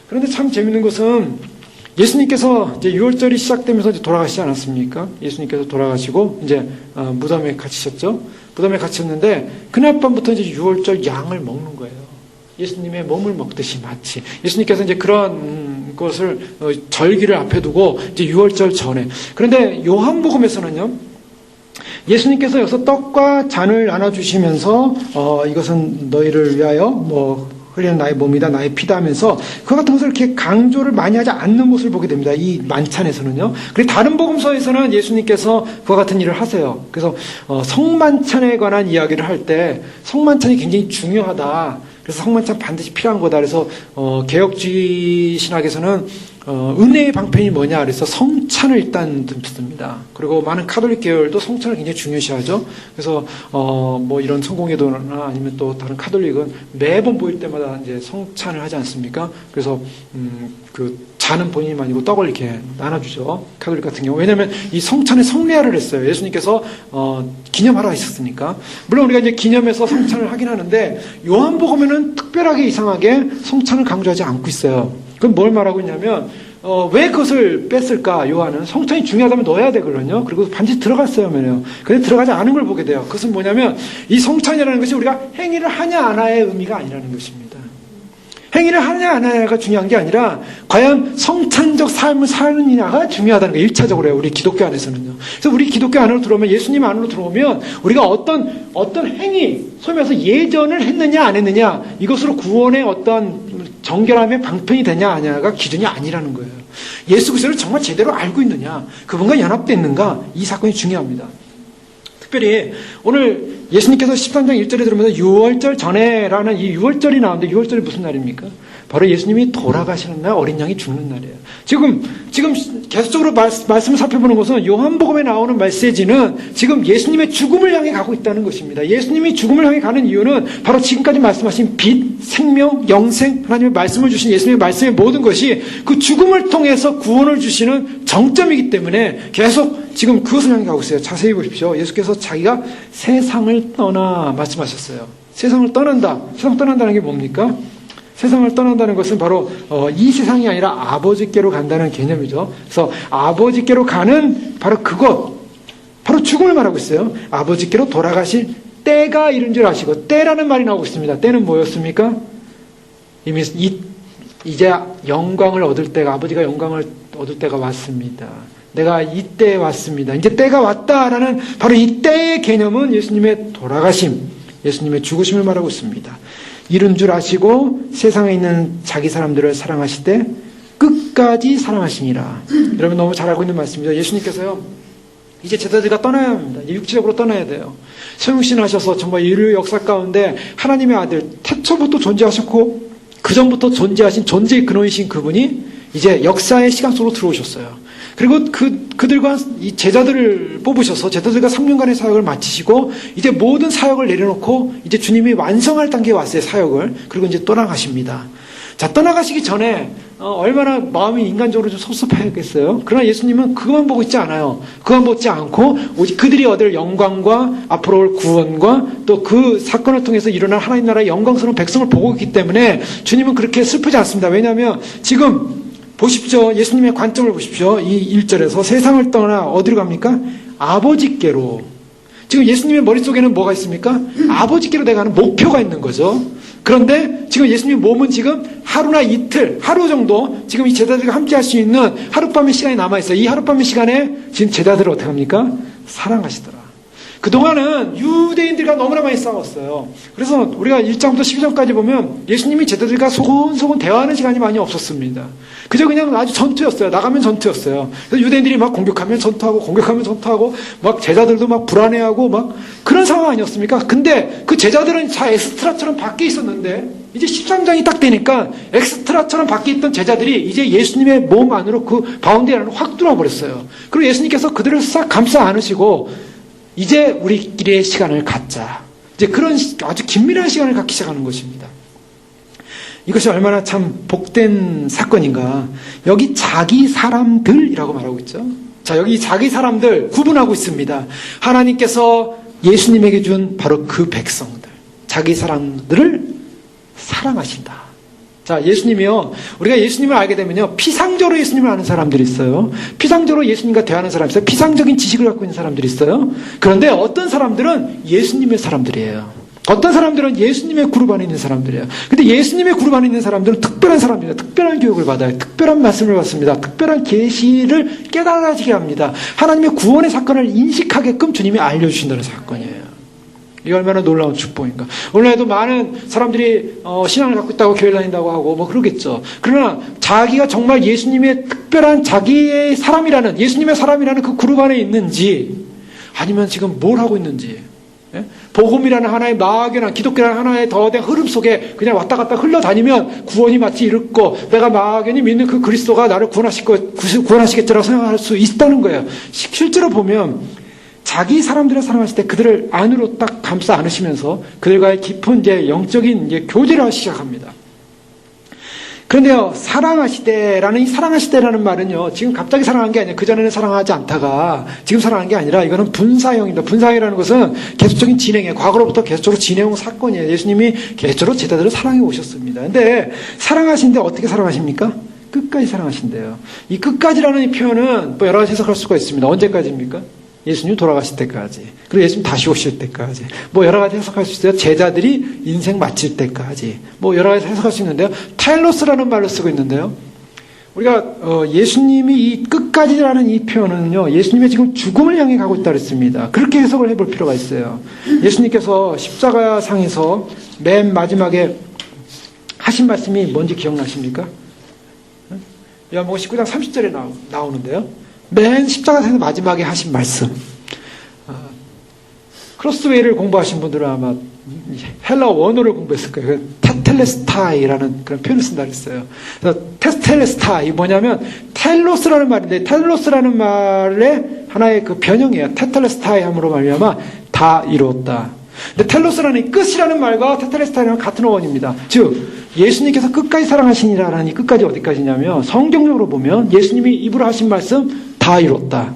그런데 참 재밌는 것은 예수님께서 이제 6월절이 시작되면서 이제 돌아가시지 않았습니까? 예수님께서 돌아가시고 이제 무덤에 갇히셨죠. 무덤에 갇혔는데 그날 밤부터 이제 6월절 양을 먹는 거예요. 예수님의 몸을 먹듯이 마치 예수님께서 이제 그런 것을 절기를 앞에 두고 이제 6월절 전에. 그런데 요한복음에서는요, 예수님께서 여기서 떡과 잔을 나눠주시면서 이것은 너희를 위하여 흘리는 나의 몸이다, 나의 피다 하면서 그 같은 것을 이렇게 강조를 많이 하지 않는 모습을 보게 됩니다. 이 만찬에서는요. 그리고 다른 복음서에서는 예수님께서 그와 같은 일을 하세요. 그래서 성만찬에 관한 이야기를 할 때 성만찬이 굉장히 중요하다. 그래서 성만찬 반드시 필요한 거다. 그래서 개혁주의 신학에서는 은혜의 방편이 뭐냐 그래서 성찬을 일단 듣습니다. 그리고 많은 카톨릭 계열도 성찬을 굉장히 중요시하죠. 그래서 뭐 이런 성공회도나 아니면 또 다른 카톨릭은 매번 모일 때마다 이제 성찬을 하지 않습니까? 그래서 그 잔은 본인이 아니고 떡을 이렇게 나눠주죠. 카톨릭 같은 경우. 왜냐하면 이 성찬에 성례화를 했어요. 예수님께서 기념하라 하셨으니까. 물론 우리가 이제 기념해서 성찬을 하긴 하는데 요한복음에는 특별하게 이상하게 성찬을 강조하지 않고 있어요. 그럼 뭘 말하고 있냐면 왜 그것을 뺐을까? 요한은 성찬이 중요하다면 넣어야 되거든요. 그리고 반드시 들어갔어야 하면요. 근데 들어가지 않은 걸 보게 돼요. 그것은 뭐냐면 이 성찬이라는 것이 우리가 행위를 하냐 안 하냐의 의미가 아니라는 것입니다. 행위를 하냐 안 하냐가 중요한 게 아니라 과연 성찬적 삶을 사느냐가 중요하다는 거예요. 1차적으로요. 우리 기독교 안에서는요. 그래서 우리 기독교 안으로 들어오면, 예수님 안으로 들어오면 우리가 어떤 행위, 소위 말해서 예전을 했느냐 안 했느냐, 이것으로 구원의 어떤 정결함의 방편이 되냐 아냐가 기준이 아니라는 거예요. 예수 그리스도를 정말 제대로 알고 있느냐, 그분과 연합되어 있는가, 이 사건이 중요합니다. 특별히 오늘 예수님께서 13장 1절에 들으면서 6월절 전에라는 이 6월절이 나오는데 6월절이 무슨 날입니까? 바로 예수님이 돌아가시는 날, 어린 양이 죽는 날이에요. 지금 계속적으로 말씀을 살펴보는 것은 요한복음에 나오는 메시지는 지금 예수님의 죽음을 향해 가고 있다는 것입니다. 예수님이 죽음을 향해 가는 이유는 바로 지금까지 말씀하신 빛, 생명, 영생, 하나님의 말씀을 주신 예수님의 말씀의 모든 것이 그 죽음을 통해서 구원을 주시는 정점이기 때문에 계속 지금 그것을 향해 가고 있어요. 자세히 보십시오. 예수께서 자기가 세상을 떠나 말씀하셨어요. 세상을 떠난다. 세상 떠난다는 게 뭡니까? 세상을 떠난다는 것은 바로 이 세상이 아니라 아버지께로 간다는 개념이죠. 그래서 아버지께로 가는 바로 그것, 바로 죽음을 말하고 있어요. 아버지께로 돌아가실 때가 이른 줄 아시고, 때라는 말이 나오고 있습니다. 때는 뭐였습니까? 이미 이제 영광을 얻을 때가, 아버지가 영광을 얻을 때가 왔습니다. 내가 이때에 왔습니다. 이제 때가 왔다라는 바로 이 때의 개념은 예수님의 돌아가심, 예수님의 죽으심을 말하고 있습니다. 이른 줄 아시고 세상에 있는 자기 사람들을 사랑하시되 끝까지 사랑하시니라. 여러분 너무 잘 알고 있는 말씀이죠. 예수님께서요, 이제 제자들과 떠나야 합니다. 육체적으로 떠나야 돼요. 성육신하셔서 정말 인류 역사 가운데 하나님의 아들, 태초부터 존재하셨고 그 전부터 존재하신 존재의 근원이신 그분이 이제 역사의 시간 속으로 들어오셨어요. 그리고 그들과 이 제자들을 뽑으셔서 제자들과 3년간의 사역을 마치시고 이제 모든 사역을 내려놓고 이제 주님이 완성할 단계에 왔어요, 사역을. 그리고 이제 떠나가십니다. 자, 떠나가시기 전에 얼마나 마음이 인간적으로 좀 섭섭했겠어요. 그러나 예수님은 그것만 보고 있지 않아요. 그것만 보지 않고 오직 그들이 얻을 영광과 앞으로 올 구원과 또 그 사건을 통해서 일어날 하나님 나라의 영광스러운 백성을 보고 있기 때문에 주님은 그렇게 슬프지 않습니다. 왜냐하면 지금 보십시오. 예수님의 관점을 보십시오. 이 1절에서 세상을 떠나 어디로 갑니까? 아버지께로. 지금 예수님의 머릿속에는 뭐가 있습니까? 아버지께로 내가는 목표가 있는 거죠. 그런데 지금 예수님의 몸은 지금 하루나 이틀, 하루 정도 지금 이 제자들과 함께 할 수 있는 하룻밤의 시간이 남아있어요. 이 하룻밤의 시간에 지금 제자들을 어떻게 합니까? 사랑하시더라. 그동안은 유대인들과 너무나 많이 싸웠어요. 그래서 우리가 1장부터 12장까지 보면 예수님이 제자들과 소곤소곤 대화하는 시간이 많이 없었습니다. 그저 그냥 아주 전투였어요. 나가면 전투였어요. 그래서 유대인들이 막 공격하면 전투하고 막 제자들도 막 불안해하고 막 그런 상황 아니었습니까? 근데 그 제자들은 다 엑스트라처럼 밖에 있었는데 이제 13장이 딱 되니까 엑스트라처럼 밖에 있던 제자들이 이제 예수님의 몸 안으로 그 바운더리 안으로 확 들어와 버렸어요. 그리고 예수님께서 그들을 싹 감싸 안으시고 이제 우리끼리의 시간을 갖자. 이제 그런 아주 긴밀한 시간을 갖기 시작하는 것입니다. 이것이 얼마나 참 복된 사건인가. 여기 자기 사람들이라고 말하고 있죠. 자, 여기 자기 사람들 구분하고 있습니다. 하나님께서 예수님에게 준 바로 그 백성들, 자기 사람들을 사랑하신다. 자, 예수님이요. 우리가 예수님을 알게 되면요. 피상적으로 예수님을 아는 사람들이 있어요. 피상적으로 예수님과 대하는 사람이 있어요. 피상적인 지식을 갖고 있는 사람들이 있어요. 그런데 어떤 사람들은 예수님의 사람들이에요. 어떤 사람들은 예수님의 그룹 안에 있는 사람들이에요. 근데 예수님의 그룹 안에 있는 사람들은 특별한 사람입니다. 특별한 교육을 받아요. 특별한 말씀을 받습니다. 특별한 계시를 깨달아지게 합니다. 하나님의 구원의 사건을 인식하게끔 주님이 알려주신다는 사건이에요. 이게 얼마나 놀라운 축복인가. 오늘날에도 많은 사람들이 신앙을 갖고 있다고 교회 다닌다고 하고 뭐 그러겠죠. 그러나 자기가 정말 예수님의 특별한 자기의 사람이라는, 예수님의 사람이라는 그 그룹 안에 있는지, 아니면 지금 뭘 하고 있는지, 복음이라는 하나의 막연한, 기독교라는 하나의 더된 흐름 속에 그냥 왔다 갔다 흘러다니면 구원이 마치 이렇고 내가 막연히 믿는 그 그리스도가 나를 구원하시겠지라고 생각할 수 있다는 거예요. 실제로 보면 자기 사람들을 사랑하실 때 그들을 안으로 딱 감싸 안으시면서 그들과의 깊은 이제 영적인 이제 교제를 하기 시작합니다. 그런데요, 사랑하시되라는 이 사랑하시되라는 말은요, 지금 갑자기 사랑한 게 아니에요. 그전에는 사랑하지 않다가 지금 사랑한 게 아니라 이거는 분사형입니다. 분사형이라는 것은 계속적인 진행이에요. 과거로부터 계속적으로 진행한 사건이에요. 예수님이 계속적으로 제자들을 사랑해 오셨습니다. 근데 사랑하신데 어떻게 사랑하십니까? 끝까지 사랑하신대요. 이 끝까지라는 이 표현은 뭐 여러 가지 해석할 수가 있습니다. 언제까지입니까? 예수님 돌아가실 때까지, 그리고 예수님 다시 오실 때까지, 뭐 여러 가지 해석할 수 있어요. 제자들이 인생 마칠 때까지, 뭐 여러 가지 해석할 수 있는데요. 타일로스라는 말로 쓰고 있는데요. 우리가 예수님이 이 끝까지라는 이 표현은요, 예수님의 지금 죽음을 향해 가고 있다 그랬습니다. 그렇게 해석을 해볼 필요가 있어요. 예수님께서 십자가상에서 맨 마지막에 하신 말씀이 뭔지 기억나십니까? 요한복음 19장 30절에 나오는데요. 맨 십자가상에서 마지막에 하신 말씀. 크로스웨이를 공부하신 분들은 아마 헬라 원어를 공부했을 거예요. 테텔레스타이라는 그런 표현을 쓴다 그랬어요. 그래서 테텔레스타이 뭐냐면 텔로스라는 말인데 텔로스라는 말의 하나의 그 변형이에요. 테텔레스타이 함으로 말미암아 다 이루었다. 근데 텔로스라는 끝이라는 말과 테텔레스타이랑 같은 어원입니다. 즉 예수님께서 끝까지 사랑하시니라라는 이 끝까지 어디까지냐면 성경적으로 보면 예수님이 입으로 하신 말씀 다 이뤘다.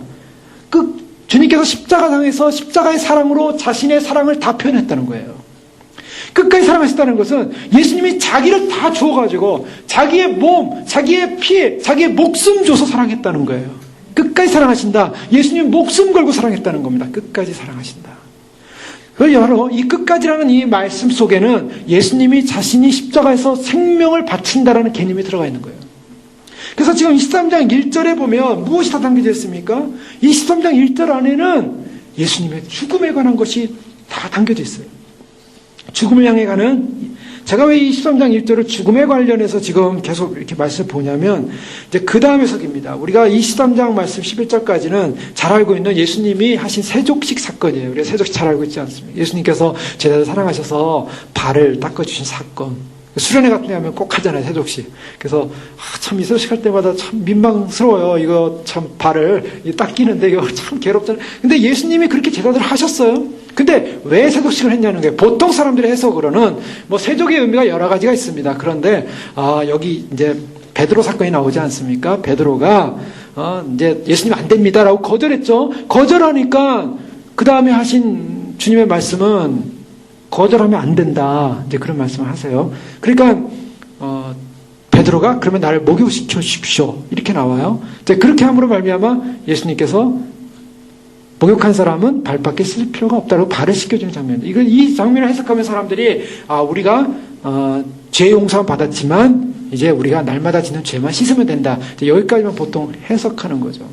주님께서 십자가상에서 십자가의 사랑으로 자신의 사랑을 다 표현했다는 거예요. 끝까지 사랑하셨다는 것은 예수님이 자기를 다 주어가지고 자기의 몸, 자기의 피, 자기의 목숨 줘서 사랑했다는 거예요. 끝까지 사랑하신다. 예수님 목숨 걸고 사랑했다는 겁니다. 끝까지 사랑하신다. 바로 이 끝까지라는 이 말씀 속에는 예수님이 자신이 십자가에서 생명을 바친다라는 개념이 들어가 있는 거예요. 그래서 지금 23장 1절에 보면 무엇이 다 담겨져 있습니까? 이 23장 1절 안에는 예수님의 죽음에 관한 것이 다 담겨져 있어요. 죽음을 향해 가는, 제가 왜 이 13장 1절을 죽음에 관련해서 지금 계속 이렇게 말씀을 보냐면, 이제 그 다음 해석입니다. 우리가 이 13장 말씀 11절까지는 잘 알고 있는 예수님이 하신 세족식 사건이에요. 우리가 세족식 잘 알고 있지 않습니까? 예수님께서 제자들 사랑하셔서 발을 닦아주신 사건. 수련회 같은 데 하면 꼭 하잖아요, 세족식. 그래서 참 이 세족식 할 때마다 참 민망스러워요. 이거 참 발을 닦이는데 이거 참 괴롭잖아요. 근데 예수님이 그렇게 제자들 하셨어요. 근데 왜 세족식을 했냐는 거예요. 보통 사람들의 해석으로는 뭐 세족의 의미가 여러 가지가 있습니다. 그런데 여기 이제 베드로 사건이 나오지 않습니까? 베드로가 이제 예수님 안 됩니다라고 거절했죠. 거절하니까 그 다음에 하신 주님의 말씀은 거절하면 안 된다. 이제 그런 말씀을 하세요. 그러니까 베드로가 그러면 나를 목욕시켜 주십시오. 이렇게 나와요. 이제 그렇게 함으로 말미암아 예수님께서 목욕한 사람은 발밖에 쓸 필요가 없다고 발을 씻겨주는 장면입니다. 이 장면을 해석하면 사람들이 우리가 죄 용서는 받았지만 이제 우리가 날마다 짓는 죄만 씻으면 된다. 이제 여기까지만 보통 해석하는 거죠.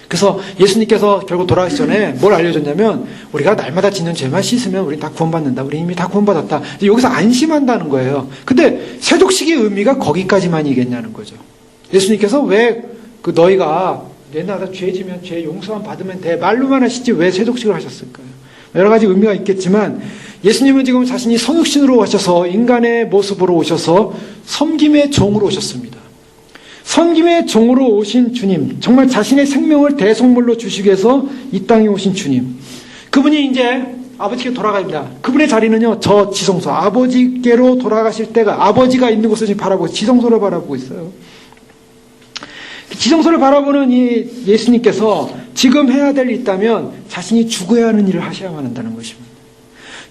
그래서 예수님께서 결국 돌아가기 전에 뭘 알려줬냐면 우리가 날마다 짓는 죄만 씻으면 우리는 다 구원받는다. 우리 이미 다 구원받았다. 여기서 안심한다는 거예요. 근데 세족식의 의미가 거기까지만이겠냐는 거죠. 예수님께서 왜 너희가 내나다 죄 지면 죄 용서만 받으면 돼. 말로만 하시지 왜 세족식을 하셨을까요? 여러 가지 의미가 있겠지만 예수님은 지금 자신이 성육신으로 오셔서 인간의 모습으로 오셔서 섬김의 종으로 오셨습니다. 섬김의 종으로 오신 주님, 정말 자신의 생명을 대속물로 주시기 위해서 이 땅에 오신 주님. 그분이 이제 아버지께 돌아갑니다. 그분의 자리는요, 저 지성소, 아버지께로 돌아가실 때가 아버지가 있는 곳을 지금 바라보고 지성소를 바라보고 있어요. 지성소를 바라보는 이 예수님께서 지금 해야 될 일이 있다면 자신이 죽어야 하는 일을 하셔야만 한다는 것입니다.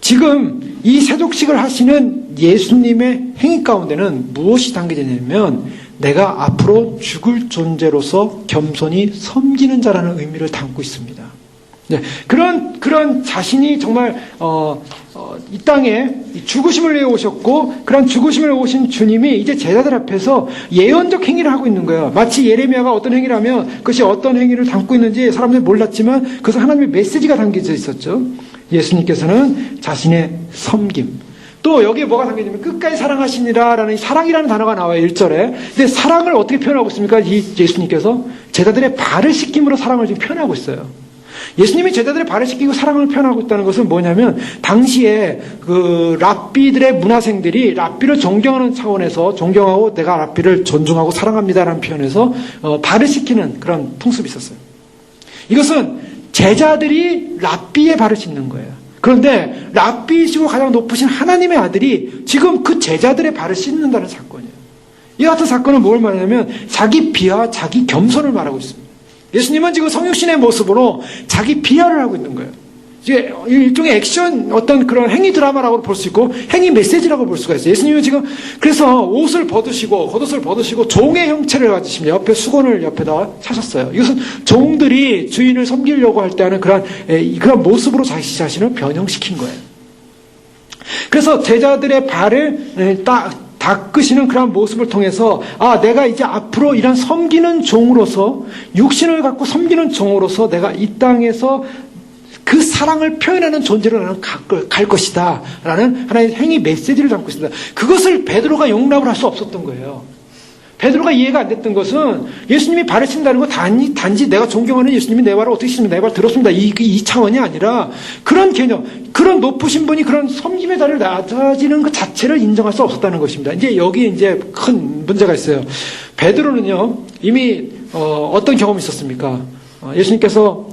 지금 이 세족식을 하시는 예수님의 행위 가운데는 무엇이 담겨져 있냐면 내가 앞으로 죽을 존재로서 겸손히 섬기는 자라는 의미를 담고 있습니다. 네, 그런 자신이 정말 이 땅에 죽으심을 위해 오셨고 그런 죽으심을 위해 오신 주님이 이제 제자들 앞에서 예언적 행위를 하고 있는 거예요. 마치 예레미야가 어떤 행위를 하면 그것이 어떤 행위를 담고 있는지 사람들이 몰랐지만 그것은 하나님의 메시지가 담겨져 있었죠. 예수님께서는 자신의 섬김, 또 여기에 뭐가 담겨있냐면 끝까지 사랑하시니라라는 사랑이라는 단어가 나와요. 1절에. 근데 사랑을 어떻게 표현하고 있습니까? 이 예수님께서 제자들의 발을 씻김으로 사랑을 지금 표현하고 있어요. 예수님이 제자들의 발을 씻기고 사랑을 표현하고 있다는 것은 뭐냐면 당시에 그 랍비들의 문화생들이 랍비를 존경하는 차원에서 존경하고 내가 랍비를 존중하고 사랑합니다라는 표현에서 발을 씻기는 그런 풍습이 있었어요. 이것은 제자들이 랍비의 발을 씻는 거예요. 그런데 랍비이시고 가장 높으신 하나님의 아들이 지금 그 제자들의 발을 씻는다는 사건이에요. 이 같은 사건은 뭘 말하냐면 자기 비하와 자기 겸손을 말하고 있습니다. 예수님은 지금 성육신의 모습으로 자기 비하를 하고 있는 거예요. 이게 일종의 액션 어떤 그런 행위 드라마라고 볼 수 있고 행위 메시지라고 볼 수가 있어요. 예수님은 지금 그래서 옷을 벗으시고 겉옷을 벗으시고 종의 형체를 가지시며 옆에 수건을 옆에다 차셨어요. 이것은 종들이 주인을 섬기려고 할 때 하는 그런 모습으로 자기 자신을 변형시킨 거예요. 그래서 제자들의 발을 닦으시는 그런 모습을 통해서 내가 이제 앞으로 이런 섬기는 종으로서 육신을 갖고 섬기는 종으로서 내가 이 땅에서 그 사랑을 표현하는 존재로 나는 갈 것이다 라는 하나의 행위 메시지를 담고 있습니다. 그것을 베드로가 용납을 할 수 없었던 거예요. 베드로가 이해가 안 됐던 것은 예수님이 발을 씻는다는 거 단지 내가 존경하는 예수님이 내 발을 어떻게 씻으면 내 발 들었습니다. 이 차원이 아니라 그런 개념, 그런 높으신 분이 그런 섬김의 달을 낮아지는 것 자체를 인정할 수 없었다는 것입니다. 이제 여기에 이제 큰 문제가 있어요. 베드로는요, 이미 어떤 경험이 있었습니까? 예수님께서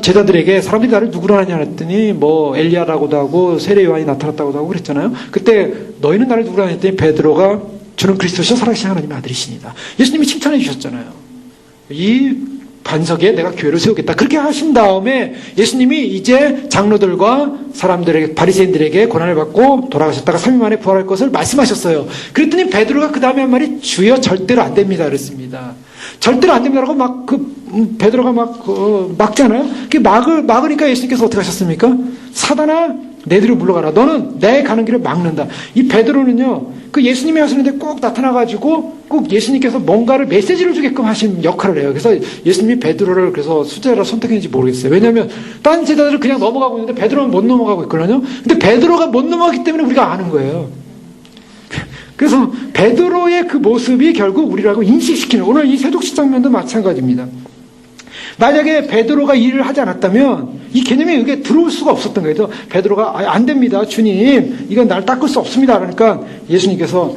제자들에게 사람들이 나를 누구로 하냐 했더니 뭐 엘리야라고도 하고 세례 요한이 나타났다고도 하고 그랬잖아요. 그때 너희는 나를 누구로 하냐 했더니 베드로가 주는 그리스도시요 살아계신 하나님의 아들이시니다. 예수님이 칭찬해 주셨잖아요. 이 반석에 내가 교회를 세우겠다. 그렇게 하신 다음에 예수님이 이제 장로들과 사람들에게, 바리새인들에게 고난을 받고 돌아가셨다가 3일 만에 부활할 것을 말씀하셨어요. 그랬더니 베드로가 그 다음에 한 말이 주여 절대로 안 됩니다 그랬습니다. 절대로 안 됩니다라고 베드로가 막잖아요. 막으니까 예수님께서 어떻게 하셨습니까? 사단아, 내 뒤로 물러가라. 너는 내 가는 길을 막는다. 이 베드로는요, 그 예수님이 하시는데 꼭 나타나가지고 꼭 예수님께서 뭔가를 메시지를 주게끔 하신 역할을 해요. 그래서 예수님이 베드로를 그래서 수제자로 선택했는지 모르겠어요. 왜냐하면 딴 제자들은 그냥 넘어가고 있는데 베드로는 못 넘어가고 있거든요. 근데 베드로가 못 넘어가기 때문에 우리가 아는 거예요. 그래서 베드로의 그 모습이 결국 우리라고 인식시키는, 오늘 이 세독시 장면도 마찬가지입니다. 만약에 베드로가 이 일을 하지 않았다면 이 개념이 여기에 들어올 수가 없었던 거예요. 그래서 베드로가 안 됩니다 주님, 이건 날 닦을 수 없습니다. 그러니까 예수님께서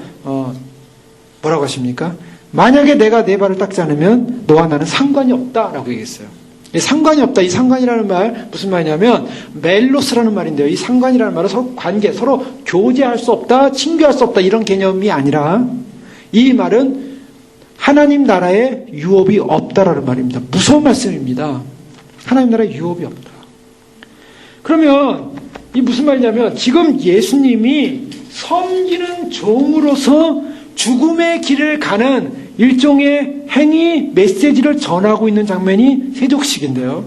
뭐라고 하십니까? 만약에 내가 내 발을 닦지 않으면 너와 나는 상관이 없다라고 얘기했어요. 이 상관이 없다. 이 상관이라는 말 무슨 말이냐면 멜로스라는 말인데요. 이 상관이라는 말은 서로 관계, 서로 교제할 수 없다, 친교할 수 없다 이런 개념이 아니라 이 말은 하나님 나라에 유업이 없다라는 말입니다. 무서운 말씀입니다. 하나님 나라에 유업이 없다. 그러면 이 무슨 말이냐면 지금 예수님이 섬기는 종으로서 죽음의 길을 가는 일종의 행위, 메시지를 전하고 있는 장면이 세족식인데요.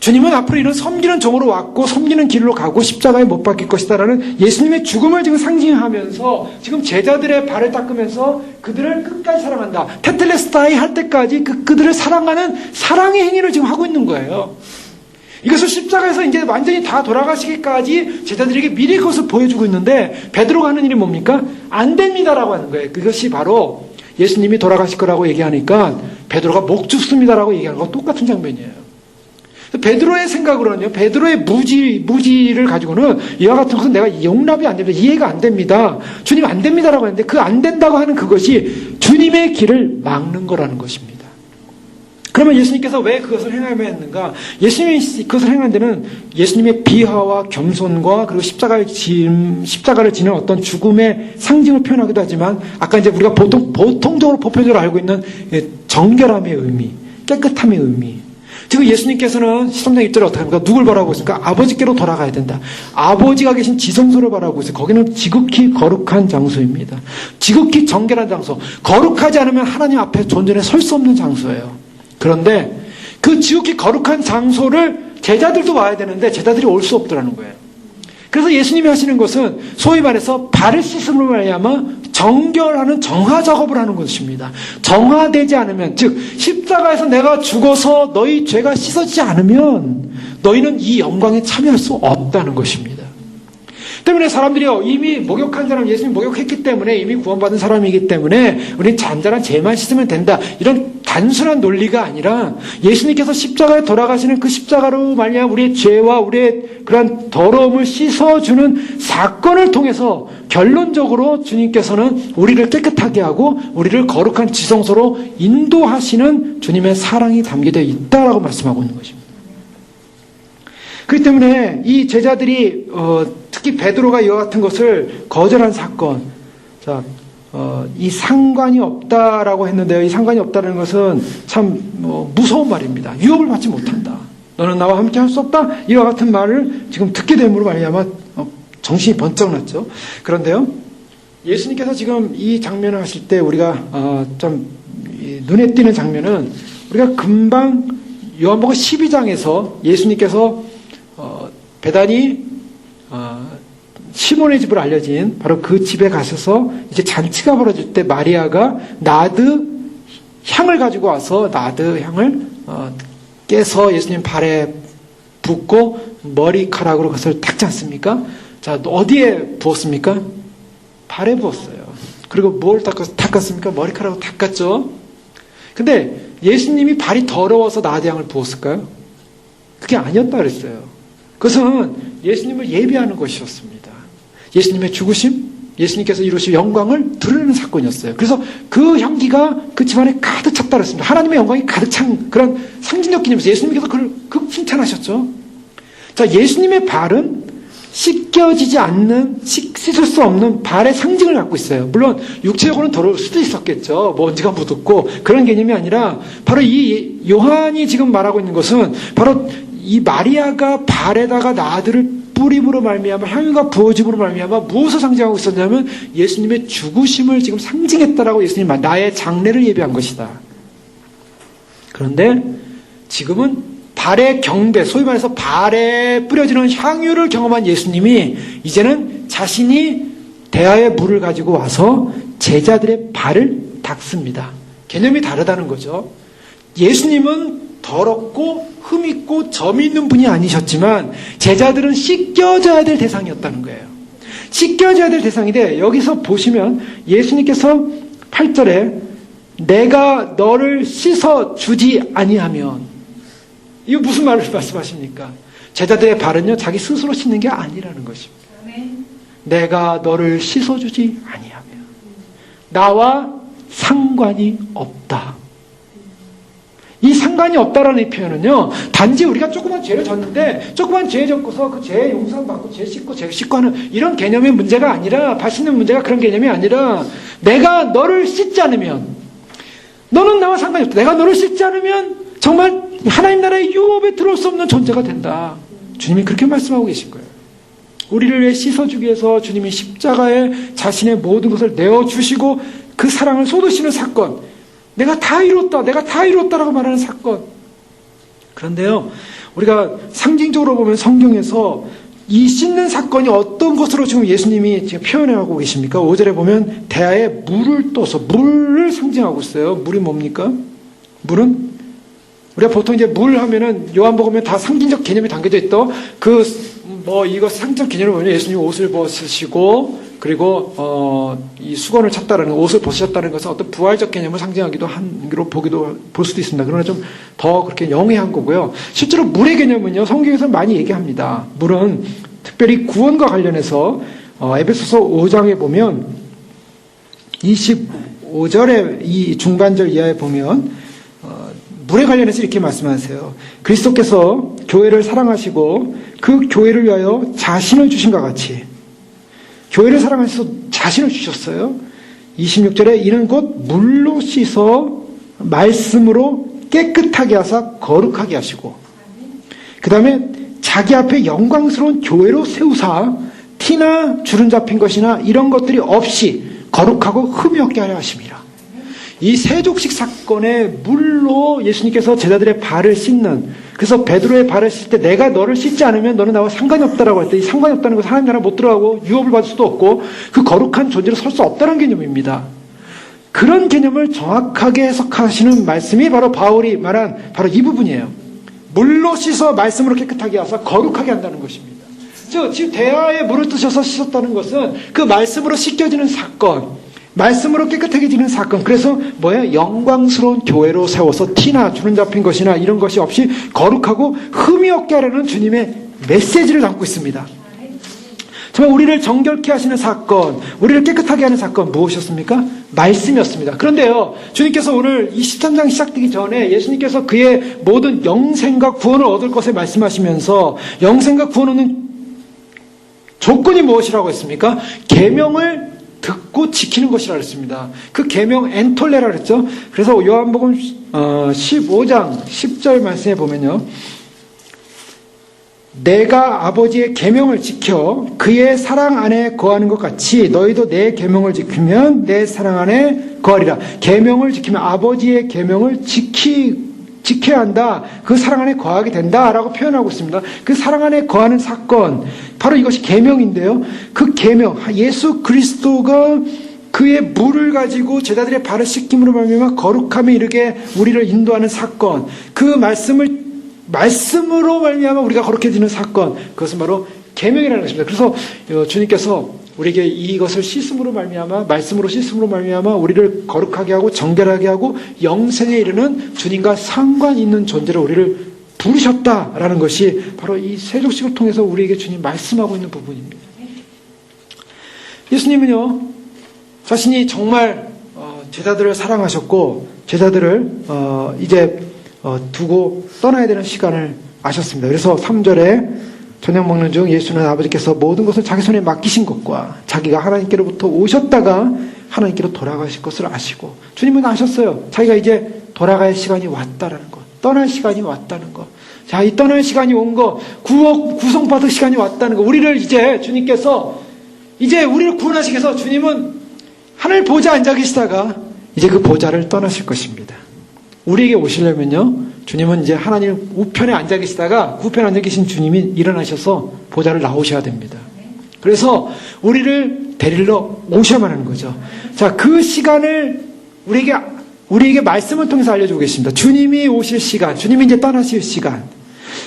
주님은 앞으로 이런 섬기는 종으로 왔고 섬기는 길로 가고 십자가에 못 박힐 것이다라는 예수님의 죽음을 지금 상징하면서 지금 제자들의 발을 닦으면서 그들을 끝까지 사랑한다. 테텔레스타이 할 때까지 그들을 사랑하는 사랑의 행위를 지금 하고 있는 거예요. 이것을 십자가에서 이제 완전히 다 돌아가시기까지 제자들에게 미리 그것을 보여주고 있는데 베드로가 하는 일이 뭡니까? 안 됩니다라고 하는 거예요. 그것이 바로 예수님이 돌아가실 거라고 얘기하니까 베드로가 목 줍습니다라고 얘기하는 거와 똑같은 장면이에요. 베드로의 생각으로는요, 베드로의 무지를 가지고는 이와 같은 것은 내가 용납이 안 됩니다. 이해가 안 됩니다. 주님 안 됩니다라고 하는데 그 안 된다고 하는 그것이 주님의 길을 막는 거라는 것입니다. 그러면 예수님께서 왜 그것을 행하며 했는가? 예수님이 그것을 행한 데는 예수님의 비하와 겸손과 그리고 십자가를 지는 어떤 죽음의 상징을 표현하기도 하지만 아까 이제 우리가 보통적으로 보편적으로 알고 있는 정결함의 의미, 깨끗함의 의미. 지금 예수님께서는 13장 1절에 어떻게 합니까? 누굴 바라보고 있습니까? 아버지께로 돌아가야 된다. 아버지가 계신 지성소를 바라보고 있어요. 거기는 지극히 거룩한 장소입니다. 지극히 정결한 장소. 거룩하지 않으면 하나님 앞에 존전에 설 수 없는 장소예요. 그런데 그 지극히 거룩한 장소를 제자들도 와야 되는데 제자들이 올 수 없더라는 거예요. 그래서 예수님이 하시는 것은 소위 말해서 발을 씻음으로 말미암아 정결하는 정화 작업을 하는 것입니다. 정화되지 않으면, 즉 십자가에서 내가 죽어서 너희 죄가 씻어지지 않으면 너희는 이 영광에 참여할 수 없다는 것입니다. 때문에 사람들이 이미 목욕한 사람, 예수님 목욕했기 때문에 이미 구원받은 사람이기 때문에 우리는 잔잔한 죄만 씻으면 된다, 이런 단순한 논리가 아니라 예수님께서 십자가에 돌아가시는 그 십자가로 말미암아 우리의 죄와 우리의 그러한 더러움을 씻어주는 사건을 통해서 결론적으로 주님께서는 우리를 깨끗하게 하고 우리를 거룩한 지성소로 인도하시는 주님의 사랑이 담겨져 있다라고 말씀하고 있는 것입니다. 그렇기 때문에 이 제자들이 특히 베드로가 이와 같은 것을 거절한 사건, 이 상관이 없다라고 했는데요. 이 상관이 없다는 것은 참 무서운 말입니다. 유업을 받지 못한다. 너는 나와 함께 할 수 없다. 이와 같은 말을 지금 듣게 됨으로 말미암아 정신이 번쩍 났죠. 그런데요, 예수님께서 지금 이 장면을 하실 때 우리가 좀 눈에 띄는 장면은 우리가 금방 요한복음 12장에서 예수님께서 베다니 시몬의 집으로 알려진 바로 그 집에 가셔서 이제 잔치가 벌어질 때 마리아가 나드 향을 가지고 와서 나드 향을 깨서 예수님 발에 붓고 머리카락으로 그것을 닦지 않습니까? 자, 어디에 부었습니까? 발에 부었어요. 그리고 뭘 닦았습니까? 머리카락으로 닦았죠. 근데 예수님이 발이 더러워서 나대양을 부었을까요? 그게 아니었다 그랬어요. 그것은 예수님을 예비하는 것이었습니다. 예수님의 죽으심, 예수님께서 이루신 영광을 드러내는 사건이었어요. 그래서 그 향기가 그 집안에 가득 찼다 그랬습니다. 하나님의 영광이 가득 찬 그런 상징적 기념에서 예수님께서 그걸 칭찬하셨죠. 자, 예수님의 발은 씻겨지지 않는, 씻을 수 없는 발의 상징을 갖고 있어요. 물론 육체적으로는 더러울 수도 있었겠죠. 먼지가 묻었고 그런 개념이 아니라 바로 이 요한이 지금 말하고 있는 것은 바로 이 마리아가 발에다가 나들을 뿌림으로 말미암아 향유가 부어짐으로 말미암아 무엇을 상징하고 있었냐면 예수님의 죽으심을 지금 상징했다라고 예수님 나의 장례를 예비한 것이다. 그런데 지금은 발의 경배, 소위 말해서 발에 뿌려지는 향유를 경험한 예수님이 이제는 자신이 대하에 물을 가지고 와서 제자들의 발을 닦습니다. 개념이 다르다는 거죠. 예수님은 더럽고 흠있고 점이 있는 분이 아니셨지만 제자들은 씻겨져야 될 대상이었다는 거예요. 씻겨져야 될 대상인데 여기서 보시면 예수님께서 8절에 내가 너를 씻어주지 아니하면, 이거 무슨 말을 말씀하십니까? 제자들의 발은요, 자기 스스로 씻는 게 아니라는 것입니다. 내가 너를 씻어주지 아니하면 나와 상관이 없다. 이 상관이 없다라는 이 표현은요, 단지 우리가 조그만 죄를 졌는데 조그만 죄 졌고서 그 죄 용서받고 죄 씻고 하는 이런 개념의 문제가 아니라, 발 씻는 문제가 그런 개념이 아니라, 내가 너를 씻지 않으면 너는 나와 상관이 없다. 내가 너를 씻지 않으면 정말 하나님 나라의 유업에 들어올 수 없는 존재가 된다. 주님이 그렇게 말씀하고 계신 거예요. 우리를 위해 씻어주기 위해서 주님이 십자가에 자신의 모든 것을 내어주시고 그 사랑을 쏟으시는 사건, 내가 다 이뤘다라고 말하는 사건. 그런데요, 우리가 상징적으로 보면 성경에서 이 씻는 사건이 어떤 것으로 지금 예수님이 지금 표현하고 계십니까? 5절에 보면 대야에 물을 떠서, 물을 상징하고 있어요. 물이 뭡니까? 물은 우리가 보통 이제 물 하면은 요한복음에 다 상징적 개념이 담겨져 있다. 이거 상징적 개념을 보면 예수님 옷을 벗으시고, 그리고 이 수건을 찼다라는, 옷을 벗으셨다는 것은 어떤 부활적 개념을 상징하기도 한으로 볼 수도 있습니다. 그러나 좀 더 그렇게 영해한 거고요. 실제로 물의 개념은요, 성경에서 많이 얘기합니다. 물은 특별히 구원과 관련해서 에베소서 5장에 보면 25절의 이 중반절 이하에 보면 물에 관련해서 이렇게 말씀하세요. 그리스도께서 교회를 사랑하시고 그 교회를 위하여 자신을 주신 것 같이, 교회를 사랑하셔서 자신을 주셨어요. 26절에 이는 곧 물로 씻어 말씀으로 깨끗하게 하사 거룩하게 하시고, 그 다음에 자기 앞에 영광스러운 교회로 세우사 티나 주름 잡힌 것이나 이런 것들이 없이 거룩하고 흠이 없게 하려 하심이라. 이 세족식 사건의 물로 예수님께서 제자들의 발을 씻는, 그래서 베드로의 발을 씻을 때 내가 너를 씻지 않으면 너는 나와 상관이 없다라고 할 때, 이 상관이 없다는 것은 하나님 나라 못 들어가고 유업을 받을 수도 없고 그 거룩한 존재로 설 수 없다는 개념입니다. 그런 개념을 정확하게 해석하시는 말씀이 바로 바울이 말한 바로 이 부분이에요. 물로 씻어 말씀으로 깨끗하게 하사 거룩하게 한다는 것입니다. 즉 지금 대야에 물을 뜨셔서 씻었다는 것은 그 말씀으로 씻겨지는 사건, 말씀으로 깨끗해지는 사건. 그래서 뭐예요? 영광스러운 교회로 세워서 티나 주름 잡힌 것이나 이런 것이 없이 거룩하고 흠이 없게 하려는 주님의 메시지를 담고 있습니다. 정말 우리를 정결케 하시는 사건, 우리를 깨끗하게 하는 사건 무엇이었습니까? 말씀이었습니다. 그런데요, 주님께서 오늘 이 13장 시작되기 전에 예수님께서 그의 모든 영생과 구원을 얻을 것을 말씀하시면서 영생과 구원 얻는 조건이 무엇이라고 했습니까? 계명을 듣고 지키는 것이라 그랬습니다. 그 계명 엔톨레라 그랬죠. 그래서 요한복음 15장 10절 말씀에 보면요, 내가 아버지의 계명을 지켜 그의 사랑 안에 거하는 것 같이 너희도 내 계명을 지키면 내 사랑 안에 거하리라. 계명을 지키면, 아버지의 계명을 지켜야 한다. 그 사랑 안에 거하게 된다라고 표현하고 있습니다. 그 사랑 안에 거하는 사건, 바로 이것이 계명인데요. 그 계명, 예수 그리스도가 그의 물을 가지고 제자들의 발을 씻김으로 말미암아 거룩함에 이르게 우리를 인도하는 사건, 그 말씀으로 말미암아 우리가 거룩해지는 사건, 그것은 바로 계명이라는 것입니다. 그래서 주님께서 우리에게 이것을 씻음으로 말미암아, 말씀으로 씻음으로 말미암아 우리를 거룩하게 하고 정결하게 하고 영생에 이르는 주님과 상관 있는 존재로 우리를 부르셨다라는 것이 바로 이 세족식을 통해서 우리에게 주님 말씀하고 있는 부분입니다. 예수님은요, 자신이 정말 제자들을 사랑하셨고 제자들을 이제 두고 떠나야 되는 시간을 아셨습니다. 그래서 3절에 저녁 먹는 중 예수는 아버지께서 모든 것을 자기 손에 맡기신 것과 자기가 하나님께로부터 오셨다가 하나님께로 돌아가실 것을 아시고, 주님은 아셨어요. 자기가 이제 돌아갈 시간이 왔다라는 것, 떠날 시간이 왔다는 것. 자, 이 떠날 시간이 온 거, 구속받을 시간이 왔다는 거. 우리를 이제 주님께서 이제 우리를 구원하시기 위해서 주님은 하늘 보좌에 앉아 계시다가 이제 그 보좌를 떠나실 것입니다. 우리에게 오시려면요, 주님은 이제 하나님 우편에 앉아 계시다가 우편에 앉아 계신 주님이 일어나셔서 보좌를 나오셔야 됩니다. 그래서 우리를 데리러 오셔야만 하는 거죠. 자, 그 시간을 우리에게 말씀을 통해서 알려주고 계십니다. 주님이 오실 시간, 주님이 이제 떠나실 시간.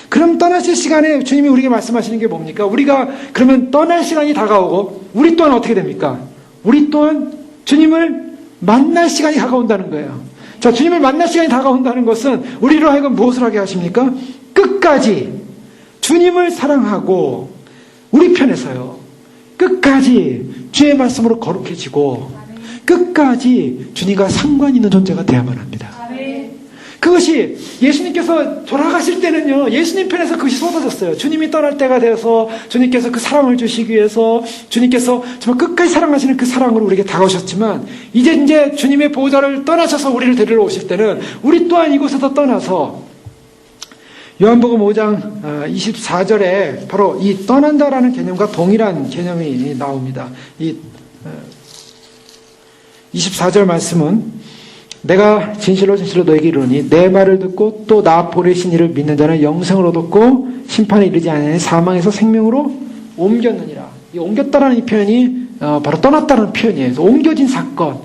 그럼 떠나실 시간에 주님이 우리에게 말씀하시는 게 뭡니까? 우리가 그러면 떠날 시간이 다가오고 우리 또한 어떻게 됩니까? 우리 또한 주님을 만날 시간이 다가온다는 거예요. 자, 주님을 만날 시간이 다가온다는 것은 우리로 하여금 무엇을 하게 하십니까? 끝까지 주님을 사랑하고 우리 편에서요, 끝까지 주의 말씀으로 거룩해지고 끝까지 주님과 상관 있는 존재가 되어야만 합니다. 그것이 예수님께서 돌아가실 때는요, 예수님 편에서 그것이 쏟아졌어요. 주님이 떠날 때가 되어서 주님께서 그 사랑을 주시기 위해서 주님께서 정말 끝까지 사랑하시는 그 사랑으로 우리에게 다가오셨지만, 이제 주님의 보호자를 떠나셔서 우리를 데리러 오실 때는 우리 또한 이곳에서 떠나서, 요한복음 5장 24절에 바로 이 떠난다라는 개념과 동일한 개념이 나옵니다. 이 24절 말씀은 내가 진실로 진실로 너에게 이르노니 내 말을 듣고 또 나 보내신 이를 믿는 자는 영생을 얻었고 심판에 이르지 아니하니 사망에서 생명으로 옮겼느니라. 이 옮겼다라는 이 표현이 바로 떠났다는 표현이에요. 그래서 옮겨진 사건.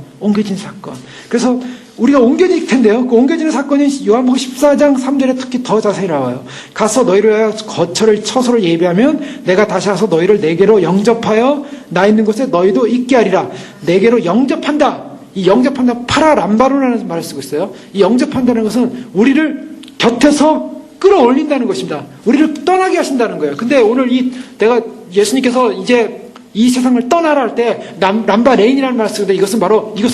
그래서 우리가 옮겨질 텐데요. 그 옮겨지는 사건이 요한복음 14장 3절에 특히 더 자세히 나와요. 가서 너희를 위하여 처소를 예비하면 내가 다시 와서 너희를 내게로 영접하여 나 있는 곳에 너희도 있게 하리라. 내게로 영접한다. 이 영접한다, 파라람바로라는 말을 쓰고 있어요. 이 영접한다는 것은 우리를 곁에서 끌어올린다는 것입니다. 우리를 떠나게 하신다는 거예요. 근데 오늘 내가 예수님께서 이제 이 세상을 떠나라 할 때 람바레인이라는 말을 쓰는데 이것은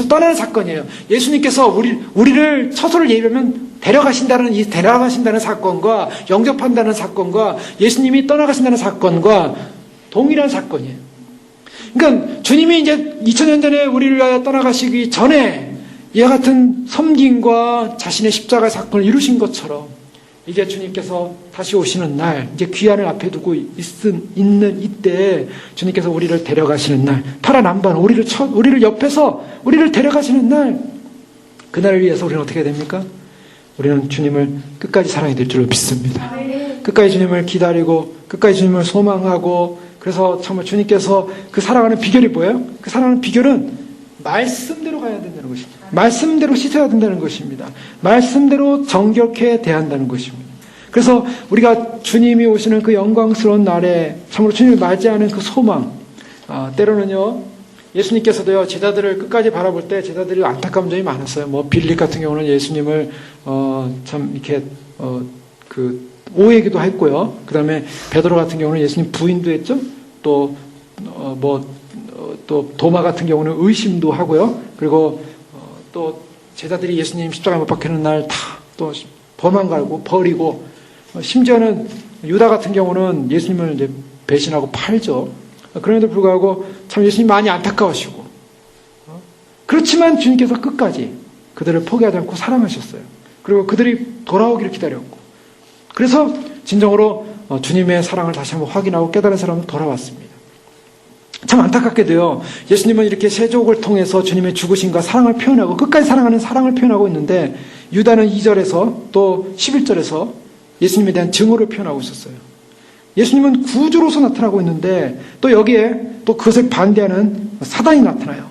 떠나는 사건이에요. 예수님께서 우리를 처소를 예비하면 데려가신다는 사건과 영접한다는 사건과 예수님이 떠나가신다는 사건과 동일한 사건이에요. 그러니까 주님이 이제 2000년 전에 우리를 위하여 떠나가시기 전에 이와 같은 섬김과 자신의 십자가 사건을 이루신 것처럼 이제 주님께서 다시 오시는 날, 이제 귀환을 앞에 두고 있는 이때 주님께서 우리를 데려가시는 날, 파라남반 우리를 옆에서 우리를 데려가시는 날, 그날을 위해서 우리는 어떻게 해야 됩니까? 우리는 주님을 끝까지 사랑해야 될 줄로 믿습니다. 끝까지 주님을 기다리고 끝까지 주님을 소망하고, 그래서 정말 주님께서 그 사랑하는 비결이 뭐예요? 그 사랑하는 비결은 말씀대로 가야 된다는 것입니다. 말씀대로 씻어야 된다는 것입니다. 말씀대로 정결케 대한다는 것입니다. 그래서 우리가 주님이 오시는 그 영광스러운 날에 참으로 주님을 맞이하는 그 소망, 때로는요, 예수님께서도요, 제자들을 끝까지 바라볼 때 제자들이 안타까운 점이 많았어요. 빌립 같은 경우는 예수님을 참 이렇게 오해기도 했고요. 그 다음에 베드로 같은 경우는 예수님 부인도 했죠. 또 도마 같은 경우는 의심도 하고요. 그리고 또 제자들이 예수님 십자가에 못 박히는 날 다 또 범한 갈고 버리고, 심지어는 유다 같은 경우는 예수님을 이제 배신하고 팔죠. 그럼에도 불구하고 참 예수님 많이 안타까우시고, 그렇지만 주님께서 끝까지 그들을 포기하지 않고 사랑하셨어요. 그리고 그들이 돌아오기를 기다렸고, 그래서 진정으로 주님의 사랑을 다시 한번 확인하고 깨달은 사람은 돌아왔습니다. 참 안타깝게도요, 예수님은 이렇게 세족을 통해서 주님의 죽으심과 사랑을 표현하고 끝까지 사랑하는 사랑을 표현하고 있는데, 유다는 2절에서 또 11절에서 예수님에 대한 증오를 표현하고 있었어요. 예수님은 구주로서 나타나고 있는데 또 여기에 또 그것을 반대하는 사단이 나타나요.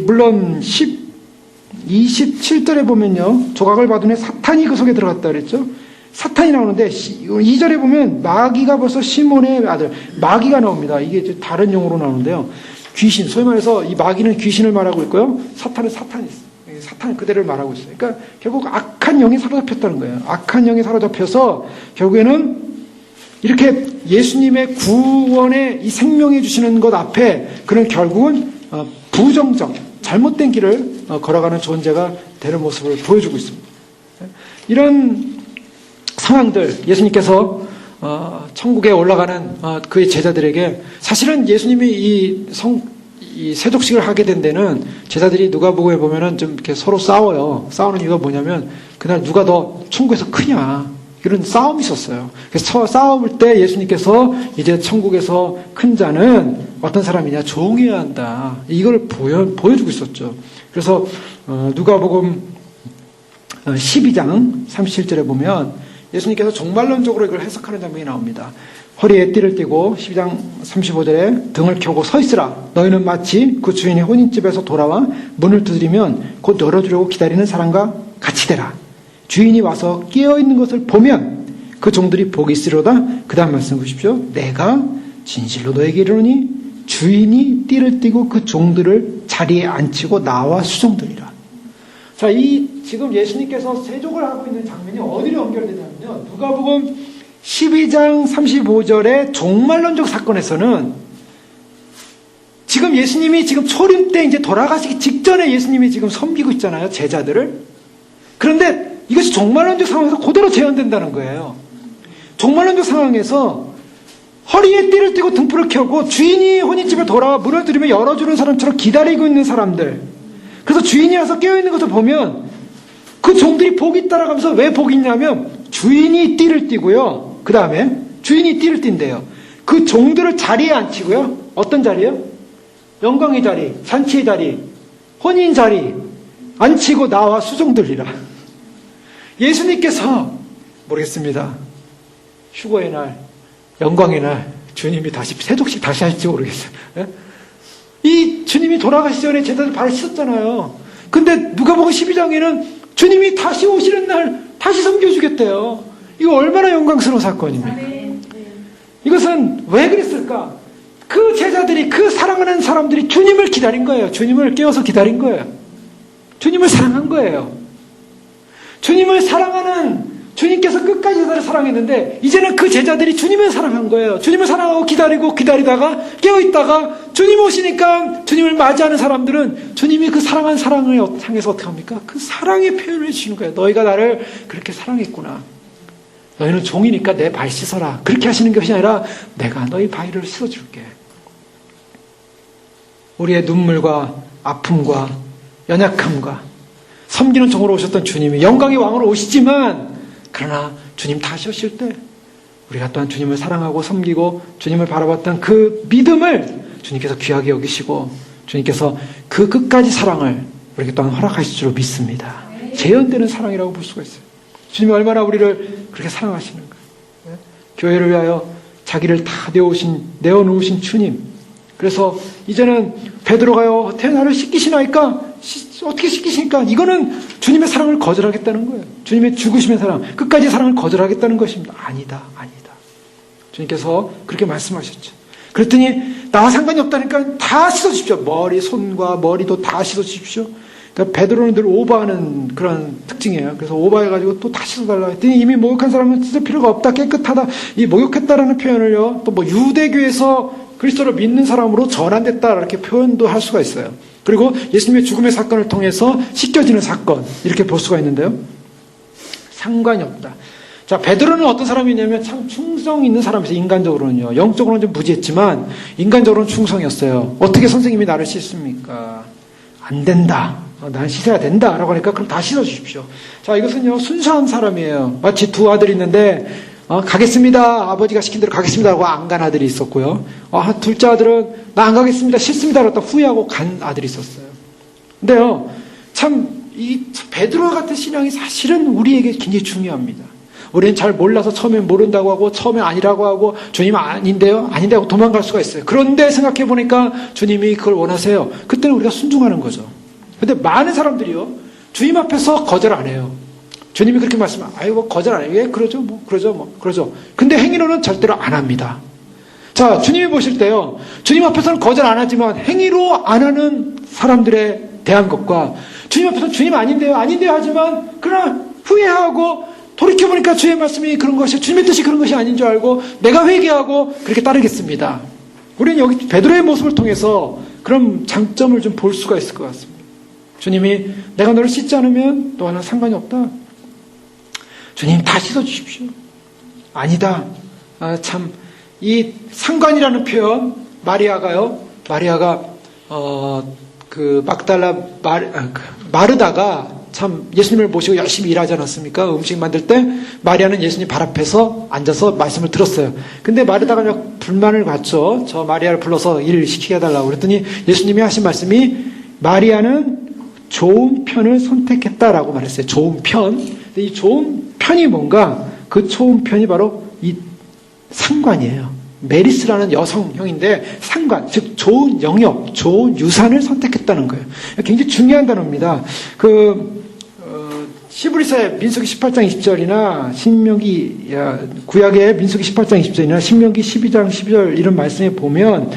물론 27절에 보면요, 조각을 받은 후에 사탄이 그 속에 들어갔다 그랬죠. 사탄이 나오는데 2절에 보면 마귀가 벌써 시몬의 아들, 마귀가 나옵니다. 이게 다른 용어로 나오는데요. 귀신, 소위 말해서 이 마귀는 귀신을 말하고 있고요. 사탄은 사탄 그대를 말하고 있어요. 그러니까 결국 악한 영이 사로잡혔다는 거예요. 악한 영이 사로잡혀서 결국에는 이렇게 예수님의 구원의 이 생명해 주시는 것 앞에 그는 결국은 부정적, 잘못된 길을 걸어가는 존재가 되는 모습을 보여주고 있습니다. 이런 상황들, 예수님께서 천국에 올라가는 그의 제자들에게 사실은 예수님이 이 세족식을 하게 된 데는 제자들이 누가복음에 보면은 좀 이렇게 서로 싸워요. 싸우는 이유가 뭐냐면 그날 누가 더 천국에서 크냐 이런 싸움이 있었어요. 그래서 싸울 때 예수님께서 이제 천국에서 큰 자는 어떤 사람이냐 종이어야 한다. 이걸 보여주고 있었죠. 그래서 누가복음 12장 37절에 보면 예수님께서 종말론적으로 이걸 해석하는 장면이 나옵니다. 허리에 띠를 띠고 12장 35절에 등을 켜고 서 있으라. 너희는 마치 그 주인의 혼인집에서 돌아와 문을 두드리면 곧 열어주려고 기다리는 사람과 같이 되라. 주인이 와서 깨어있는 것을 보면 그 종들이 복이 있으리로다. 그 다음 말씀 보십시오. 내가 진실로 너에게 이르노니 주인이 띠를 띠고 그 종들을 자리에 앉히고 나와 수종들이라. 자, 지금 예수님께서 세족을 하고 있는 장면이 어디로 연결되냐면요. 누가복음 12장 35절의 종말론적 사건에서는 지금 예수님이 지금 초림 때 이제 돌아가시기 직전에 예수님이 지금 섬기고 있잖아요. 제자들을. 그런데 이것이 종말론적 상황에서 그대로 재현된다는 거예요. 종말론적 상황에서 허리에 띠를 띠고 등불을 켜고 주인이 혼인집에 돌아와 문을 두드리며 열어주는 사람처럼 기다리고 있는 사람들. 그래서 주인이 와서 깨어있는 것을 보면 그 종들이 복이 따라가면서 왜 복이 있냐면 주인이 띠를 띠고요. 그 다음에 주인이 띠를 띈대요. 그 종들을 자리에 앉히고요. 어떤 자리요? 영광의 자리, 잔치의 자리, 혼인 자리 앉히고 나와 수종들이라. 예수님께서 모르겠습니다. 휴거의 날, 영광의 날 주님이 다시 세족식 다시 할지 모르겠어요. 예? 이 주님이 돌아가시기 전에 제자들 발을 씻었잖아요. 근데 누가복음 12장에는 주님이 다시 오시는 날 다시 섬겨주겠대요. 이거 얼마나 영광스러운 사건입니까? 이것은 왜 그랬을까? 그 제자들이, 그 사랑하는 사람들이 주님을 기다린 거예요. 주님을 깨워서 기다린 거예요. 주님을 사랑한 거예요. 주님을 사랑하는 주님께서 끝까지 제자를 사랑했는데 이제는 그 제자들이 주님을 사랑한 거예요. 주님을 사랑하고 기다리다가 깨어있다가 주님 오시니까 주님을 맞이하는 사람들은 주님이 그 사랑한 사랑을 향해서 어떻게 합니까? 그 사랑의 표현을 해주시는 거예요. 너희가 나를 그렇게 사랑했구나. 너희는 종이니까 내 발 씻어라. 그렇게 하시는 것이 아니라 내가 너희 발을 씻어줄게. 우리의 눈물과 아픔과 연약함과 섬기는 종으로 오셨던 주님이 영광의 왕으로 오시지만 그러나 주님 다시 오실 때 우리가 또한 주님을 사랑하고 섬기고 주님을 바라봤던 그 믿음을 주님께서 귀하게 여기시고 주님께서 그 끝까지 사랑을 우리에게 또한 허락하실 줄 믿습니다. 재현되는 사랑이라고 볼 수가 있어요. 주님이 얼마나 우리를 그렇게 사랑하시는가. 교회를 위하여 자기를 다 내어놓으신 주님. 그래서 이제는 베드로가요, 나를 씻기시나이까? 어떻게 씻기시니까? 이거는 주님의 사랑을 거절하겠다는 거예요. 주님의 죽으심의 사랑, 끝까지 사랑을 거절하겠다는 것입니다. 아니다. 주님께서 그렇게 말씀하셨죠. 그랬더니 나와 상관이 없다니까 다 씻어주십시오. 머리, 손과 머리도 다 씻어주십시오. 그러니까 베드로는 늘 오버하는 그런 특징이에요. 그래서 오버해가지고 또 다 씻어달라 했더니 이미 목욕한 사람은 씻을 필요가 없다, 깨끗하다. 이 목욕했다라는 표현을요, 또 뭐 유대교에서 그리스도를 믿는 사람으로 전환됐다 이렇게 표현도 할 수가 있어요. 그리고 예수님의 죽음의 사건을 통해서 씻겨지는 사건 이렇게 볼 수가 있는데요. 상관이 없다. 자, 베드로는 어떤 사람이냐면 참 충성 있는 사람이었어요. 인간적으로는요. 영적으로는 좀 무지했지만 인간적으로는 충성이었어요. 어떻게 선생님이 나를 씻습니까? 안 된다. 난 씻어야 된다 라고 하니까 그럼 다 씻어주십시오. 자, 이것은요 순수한 사람이에요. 마치 두 아들이 있는데 가겠습니다. 아버지가 시킨 대로 가겠습니다 하고 안 간 아들이 있었고요. 둘째 아들은 나 안 가겠습니다. 싫습니다 라고 후회하고 간 아들이 있었어요. 근데요 참 이 베드로 같은 신앙이 사실은 우리에게 굉장히 중요합니다. 우리는 잘 몰라서 처음에 모른다고 하고 처음에 아니라고 하고 주님 아닌데요? 아닌데 하고 도망갈 수가 있어요. 그런데 생각해 보니까 주님이 그걸 원하세요. 그때는 우리가 순종하는 거죠. 근데 많은 사람들이요 주님 앞에서 거절 안 해요. 주님이 그렇게 말씀하면 아이고 거절 안 해요. 예, 그러죠. 근데 행위로는 절대로 안 합니다. 자, 주님이 보실 때요, 주님 앞에서는 거절 안 하지만 행위로 안 하는 사람들에 대한 것과 주님 앞에서 주님 아닌데요 하지만 그러나 후회하고 돌이켜보니까 주의 말씀이 그런 것이, 주님의 뜻이 그런 것이 아닌 줄 알고 내가 회개하고 그렇게 따르겠습니다. 우리는 여기 베드로의 모습을 통해서 그런 장점을 좀 볼 수가 있을 것 같습니다. 주님이 내가 너를 씻지 않으면 너와는 상관이 없다. 주님 다 씻어주십시오. 아니다. 참, 이 상관이라는 표현, 마리아가 그 막달라 마르다가 참 예수님을 모시고 열심히 일하지 않았습니까? 음식 만들 때 마리아는 예수님 발 앞에서 앉아서 말씀을 들었어요. 근데 마르다가 불만을 갖죠. 저 마리아를 불러서 일을 시키게 해달라고 그랬더니 예수님이 하신 말씀이 마리아는 좋은 편을 선택했다라고 말했어요. 좋은 편. 근데 이 좋은 편이 뭔가, 그 좋은 편이 바로 이 상관이에요. 메리스라는 여성형인데 상관, 즉 좋은 영역, 좋은 유산을 선택했다는 거예요. 굉장히 중요한 단어입니다. 히브리서의 민수기 18장 20절이나 신명기, 구약의 민수기 18장 20절이나 신명기 12장 12절 이런 말씀에 보면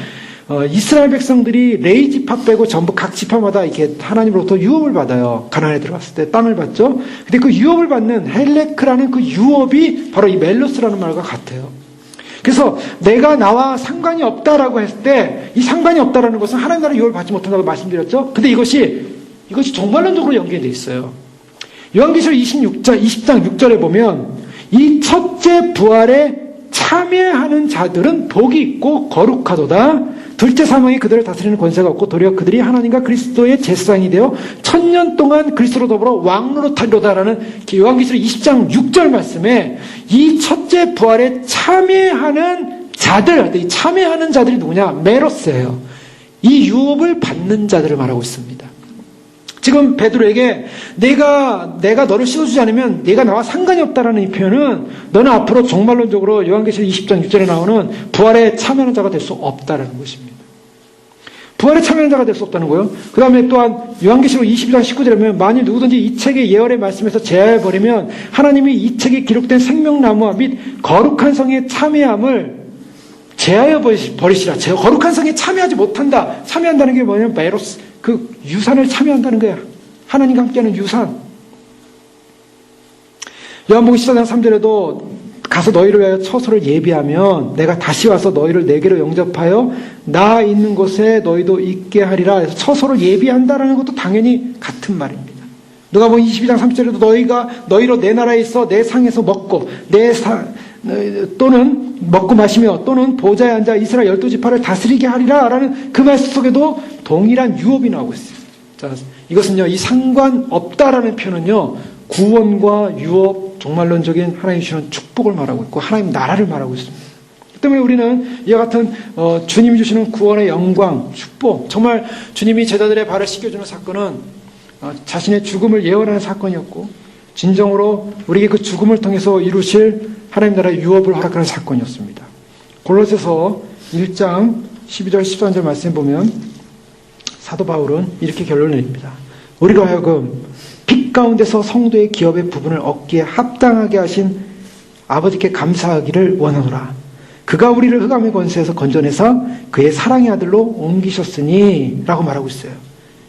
이스라엘 백성들이 레위 지파 빼고 전부 각 지파마다 이렇게 하나님으로부터 유업을 받아요. 가나안에 들어갔을 때 땅을 받죠. 근데 그 유업을 받는 헬레크라는 그 유업이 바로 이 멜로스라는 말과 같아요. 그래서 내가 나와 상관이 없다라고 했을 때 이 상관이 없다라는 것은 하나님 나라 유업을 받지 못한다고 말씀드렸죠. 근데 이것이 종말론적으로 연계되어 있어요. 요한계시록 20장 6절에 보면 이 첫째 부활에 참여하는 자들은 복이 있고 거룩하도다. 둘째 사망이 그들을 다스리는 권세가 없고 도리어 그들이 하나님과 그리스도의 제사장이 되어 1000년 동안 그리스도로 더불어 왕노릇하리로다라는 요한계시록 20장 6절 말씀에 이 첫째 부활에 참여하는 자들, 이 참여하는 자들이 누구냐? 메로스예요. 이 유업을 받는 자들을 말하고 있습니다. 지금 베드로에게 내가 너를 씻어주지 않으면 내가 나와 상관이 없다라는 이 표현은 너는 앞으로 종말론적으로 요한계시록 20장 6절에 나오는 부활에 참여하는 자가 될 수 없다라는 것입니다. 부활에 참여하는 자가 될 수 없다는 거예요. 그 다음에 또한 요한계시록 22장 19절에 보면 만일 누구든지 이 책의 예언의 말씀에서 제하여버리면 하나님이 이 책에 기록된 생명나무와 및 거룩한 성에 참여함을 제하여 버리시라. 거룩한 성에 참여하지 못한다. 참여한다는 게 뭐냐면 메로스, 그 유산을 참여한다는 거야. 하나님과 함께하는 유산. 요한복음 14장 3절에도 가서 너희를 위하여 처소를 예비하면 내가 다시 와서 너희를 내게로 영접하여 나 있는 곳에 너희도 있게 하리라. 그래서 처소를 예비한다라는 것도 당연히 같은 말입니다. 누가복음 22장 3절에도 너희로 내 나라에 있어 내 상에서 먹고 또는 먹고 마시며 또는 보좌에 앉아 이스라엘 12지파를 다스리게 하리라 라는 그 말씀 속에도 동일한 유업이 나오고 있어요. 자, 이것은요, 이 상관없다라는 표현은요, 구원과 유업, 종말론적인 하나님 주시는 축복을 말하고 있고 하나님 나라를 말하고 있습니다. 그 때문에 우리는 이와 같은 주님이 주시는 구원의 영광, 축복, 정말 주님이 제자들의 발을 씻겨주는 사건은 자신의 죽음을 예언하는 사건이었고 진정으로 우리에게 그 죽음을 통해서 이루실 하나님 나라의 유업을 허락하는 사건이었습니다. 골로새서 1장 12절 13절 말씀 보면 사도 바울은 이렇게 결론을 내립니다. 우리로 하여금 빛 가운데서 성도의 기업의 부분을 얻기에 합당하게 하신 아버지께 감사하기를 원하노라. 그가 우리를 흑암의 권세에서 건져내사 그의 사랑의 아들로 옮기셨으니 라고 말하고 있어요.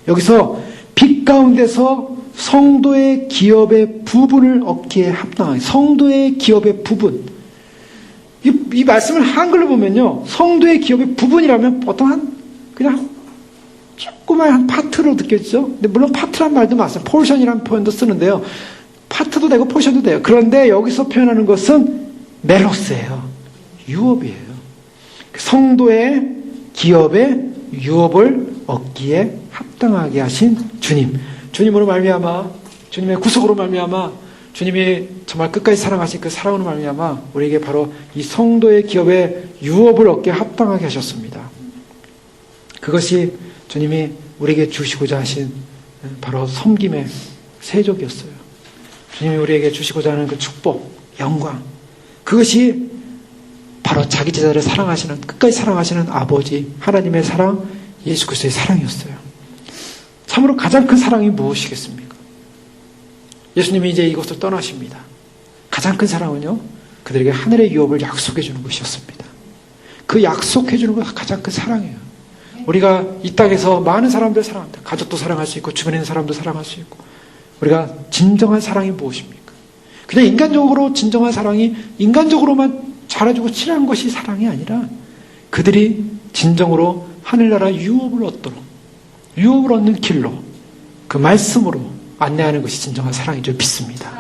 여기서 빛 가운데서 성도의 기업의 부분을 얻기에 합당하게, 성도의 기업의 부분. 이 말씀을 한글로 보면요, 성도의 기업의 부분이라면 보통 그냥 조그만 한 파트로 느껴지죠. 근데 물론 파트란 말도 맞아요. 포션이라는 표현도 쓰는데요. 파트도 되고 포션도 돼요. 그런데 여기서 표현하는 것은 멜로스예요. 유업이에요. 성도의 기업의 유업을 얻기에 합당하게 하신 주님. 주님으로 말미암아, 주님의 구속으로 말미암아, 주님이 정말 끝까지 사랑하신 그 사랑으로 말미암아 우리에게 바로 이 성도의 기업의 유업을 얻게 합당하게 하셨습니다. 그것이 주님이 우리에게 주시고자 하신 바로 섬김의 세족이었어요. 주님이 우리에게 주시고자 하는 그 축복, 영광, 그것이 바로 자기 제자를 사랑하시는, 끝까지 사랑하시는 아버지 하나님의 사랑, 예수 그리스도의 사랑이었어요. 참으로 가장 큰 사랑이 무엇이겠습니까? 예수님이 이제 이곳을 떠나십니다. 가장 큰 사랑은요, 그들에게 하늘의 유업을 약속해 주는 것이었습니다. 그 약속해 주는 것 가장 큰 사랑이에요. 우리가 이 땅에서 많은 사람들 사랑합니다. 가족도 사랑할 수 있고 주변에 있는 사람도 사랑할 수 있고. 우리가 진정한 사랑이 무엇입니까? 그냥 인간적으로 진정한 사랑이 인간적으로만 잘해주고 친한 것이 사랑이 아니라 그들이 진정으로 하늘나라 유업을 얻도록 유업을 얻는 길로 그 말씀으로 안내하는 것이 진정한 사랑인 줄 믿습니다.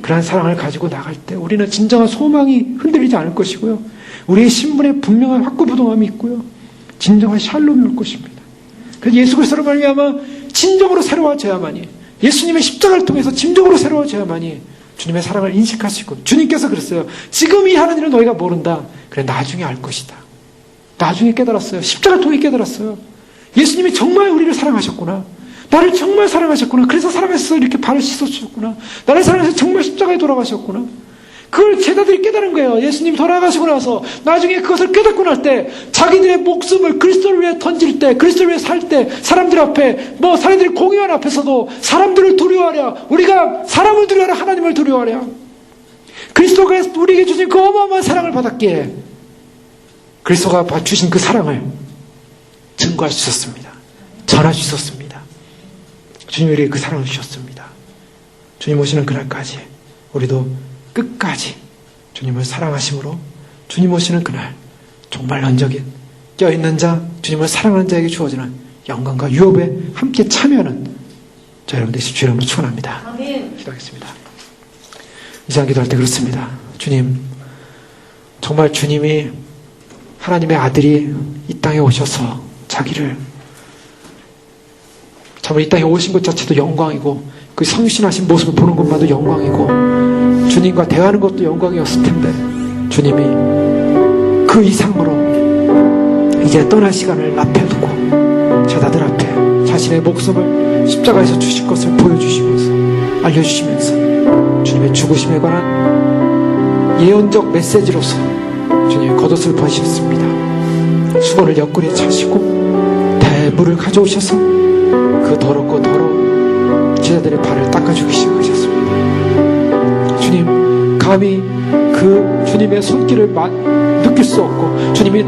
그러한 사랑을 가지고 나갈 때 우리는 진정한 소망이 흔들리지 않을 것이고요. 우리의 신분에 분명한 확고부동함이 있고요. 진정한 샬롬이 올 것입니다. 그래서 예수 그리스도로 말미암아 진정으로 새로워져야만이 예수님의 십자가를 통해서 진정으로 새로워져야만이 주님의 사랑을 인식할 수 있고 주님께서 그랬어요. 지금 이 하는 일을 너희가 모른다. 그래 나중에 알 것이다. 나중에 깨달았어요. 십자가를 통해 깨달았어요. 예수님이 정말 우리를 사랑하셨구나. 나를 정말 사랑하셨구나. 그래서 사랑하셔서 이렇게 발을 씻어주셨구나. 나를 사랑하셔서 정말 십자가에 돌아가셨구나. 그걸 제자들이 깨달은 거예요. 예수님 돌아가시고 나서 나중에 그것을 깨닫고 날 때 자기들의 목숨을 그리스도를 위해 던질 때 그리스도를 위해 살 때 사람들 앞에 사람들이 공유한 앞에서도 사람들을 두려워하랴. 우리가 사람을 두려워하랴 하나님을 두려워하랴. 그리스도가 우리에게 주신 그 어마어마한 사랑을 받았기에 그리스도가 주신 그 사랑을 증거할 수 있었습니다. 전할 수 있었습니다. 주님이 우리에게 그 사랑을 주셨습니다. 주님 오시는 그날까지 우리도 끝까지 주님을 사랑하심으로 주님 오시는 그날 정말 연적인 껴있는 자 주님을 사랑하는 자에게 주어지는 영광과 유업에 함께 참여하는 저 여러분 되시길 주의 이름으로 축원합니다. 아멘. 기도하겠습니다. 이상 기도할 때 그렇습니다. 주님 정말 주님이 하나님의 아들이 이 땅에 오셔서 자기를 정말 이 땅에 오신 것 자체도 영광이고 그 성신하신 모습을 보는 것만도 영광이고 주님과 대하는 것도 영광이었을 텐데 주님이 그 이상으로 이제 떠날 시간을 앞에 두고 제자들 앞에 자신의 목숨을 십자가에서 주실 것을 보여주시면서 알려주시면서 주님의 죽으심에 관한 예언적 메시지로서 주님이 겉옷을 벗으셨습니다. 수건을 옆구리에 차시고 대물을 가져오셔서 그 더럽고 더러운 제자들의 발을 닦아주기 시작하셨습니다. 주님 감히 그 주님의 손길을 느낄 수 없고 주님이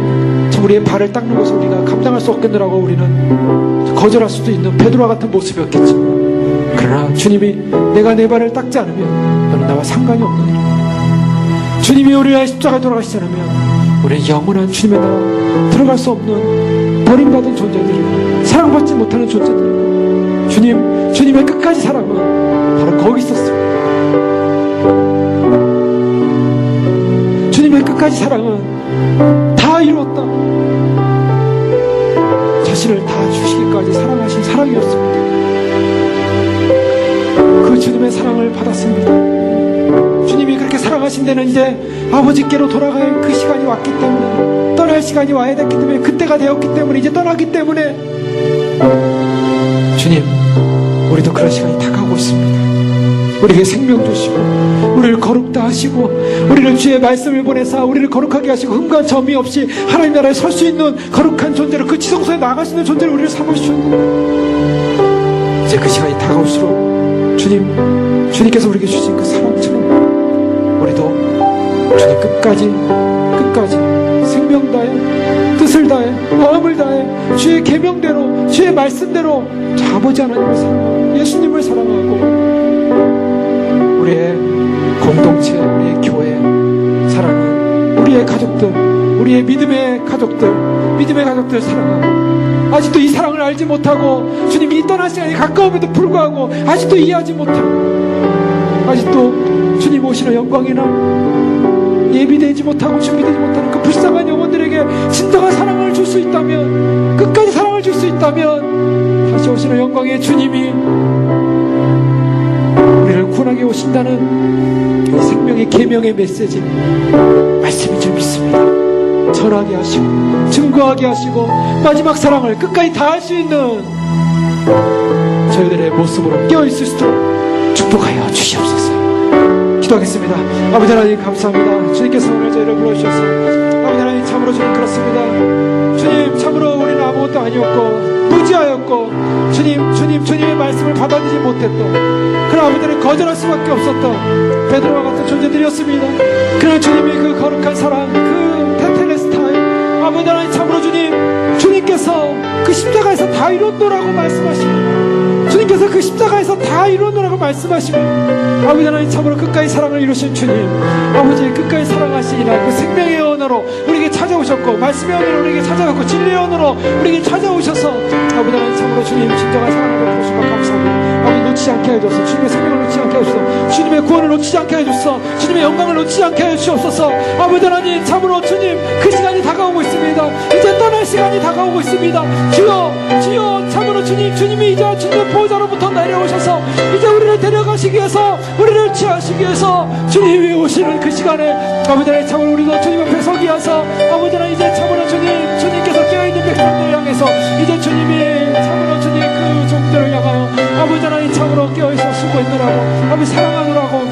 우리의 발을 닦는 것을 우리가 감당할 수 없겠느라고 우리는 거절할 수도 있는 베드로와 같은 모습이었겠지만 그러나 주님이 내가 내 발을 닦지 않으면 너는 나와 상관이 없느니라. 주님이 우리를 위하여 십자가에 돌아가시지 않으면 우리는 영원한 주님의 나라 들어갈 수 없는 버림받은 존재들이고 사랑받지 못하는 존재들이고 주님의 끝까지 사랑은 바로 거기 있었습니다. 주님의 끝까지 사랑은 다 이루었다. 자신을 다 주시기까지 사랑하신 사랑이었습니다. 그 주님의 사랑을 받았습니다. 주님이 그렇게 사랑하신 데는 이제 아버지께로 돌아갈 그 시간이 왔기 때문에 떠날 시간이 와야 됐기 때문에 그때가 되었기 때문에 이제 떠나기 때문에 주님 우리도 그런 시간이 다가오고 있습니다. 우리에게 생명 주시고 우리를 거룩다 하시고 우리를 주의 말씀을 보내사 우리를 거룩하게 하시고 흠과 점이 없이 하나님 나라에 설 수 있는 거룩한 존재로 그 지성소에 나갈 수 있는 존재로 우리를 삼으셨는데 이제 그 시간이 다가올수록 주님께서 우리에게 주신 그 사랑처럼 우리도 주님 끝까지 생명 다해 뜻을 다해 마음을 다해 주의 계명대로 주의 말씀대로 아버지 하나님을 사랑하고 예수님을 사랑하고 우리의 공동체 우리의 교회 사랑은 우리의 가족들 우리의 믿음의 가족들 사랑하고 아직도 이 사랑을 알지 못하고 주님이 떠날 시간이 가까움에도 불구하고 아직도 이해하지 못하고 아직도 주님 오시는 영광이나 예비되지 못하고 준비되지 못하는 그 불쌍한 영혼들에게 진정한 사랑을 줄 수 있다면 끝까지 사랑을 줄 수 있다면 다시 오시는 영광의 주님이 우리를 구원하게 오신다는 이 생명의 계명의 메시지 말씀인 줄 믿습니다. 전하게 하시고 증거하게 하시고 마지막 사랑을 끝까지 다할 수 있는 저희들의 모습으로 깨어있을 수 있도록 축복하여 주시옵소서. 기도하겠습니다. 아버지 하나님 감사합니다. 주님께서 오늘 저희를 불러주셔서 아버지 하나님 참으로 주님 그렇습니다. 주님 참으로 우리는 아무것도 아니었고 무지하였고 주님의 말씀을 받아들이지 못했던 그런 아버지를 거절할 수밖에 없었던 베드로와 같은 존재들이었습니다. 그러나 주님이 그 거룩한 사랑 그 테텔레스타이 아버지 하나님 참으로 주님께서 그 십자가에서 다 이뤘노라고 말씀하시고, 주님께서 그 십자가에서 다 이뤘노라고 말씀하시고, 아버지 하나님 참으로 끝까지 사랑을 이루신 주님, 아버지 끝까지 사랑하시니라. 그 생명의 언어로 우리에게 찾아오셨고, 말씀의 언어로 우리에게 찾아왔고, 진리의 언어로 우리에게 찾아오셔서 아버지 하나님 참으로 주님 진정한 사랑을 베푸시고 감사합니다. 아버지 놓치지 않게 해주소서. 주님의 생명을 놓치지 않게 해주소서. 주님의 구원을 놓치지 않게 해주소서. 주님의 영광을 놓치지 않게 해주시옵소서. 아버지 하나님 참으로 주님 그 시간이 다가오고 있습니다. 이제 떠날 시간이 다가오고 있습니다. 주여 참으로 주님이 이제 주님의 보호자로부터 내려오셔서 이제 우리를 데려가시기 위해서, 우리를 취하시기 위해서 주님이 오시는 그 시간에 아버지 하나님 참으로 우리도 주님 앞에 서기 위해서 아버지 하나님 이제 참으로 주님께서 깨어있는 백성들을 향해서 이제 주님이 참으로 주님 그 종들을 향하여 아버지 하나님 참으로 깨어있어 수고했느라고, 아버지 사랑하느라고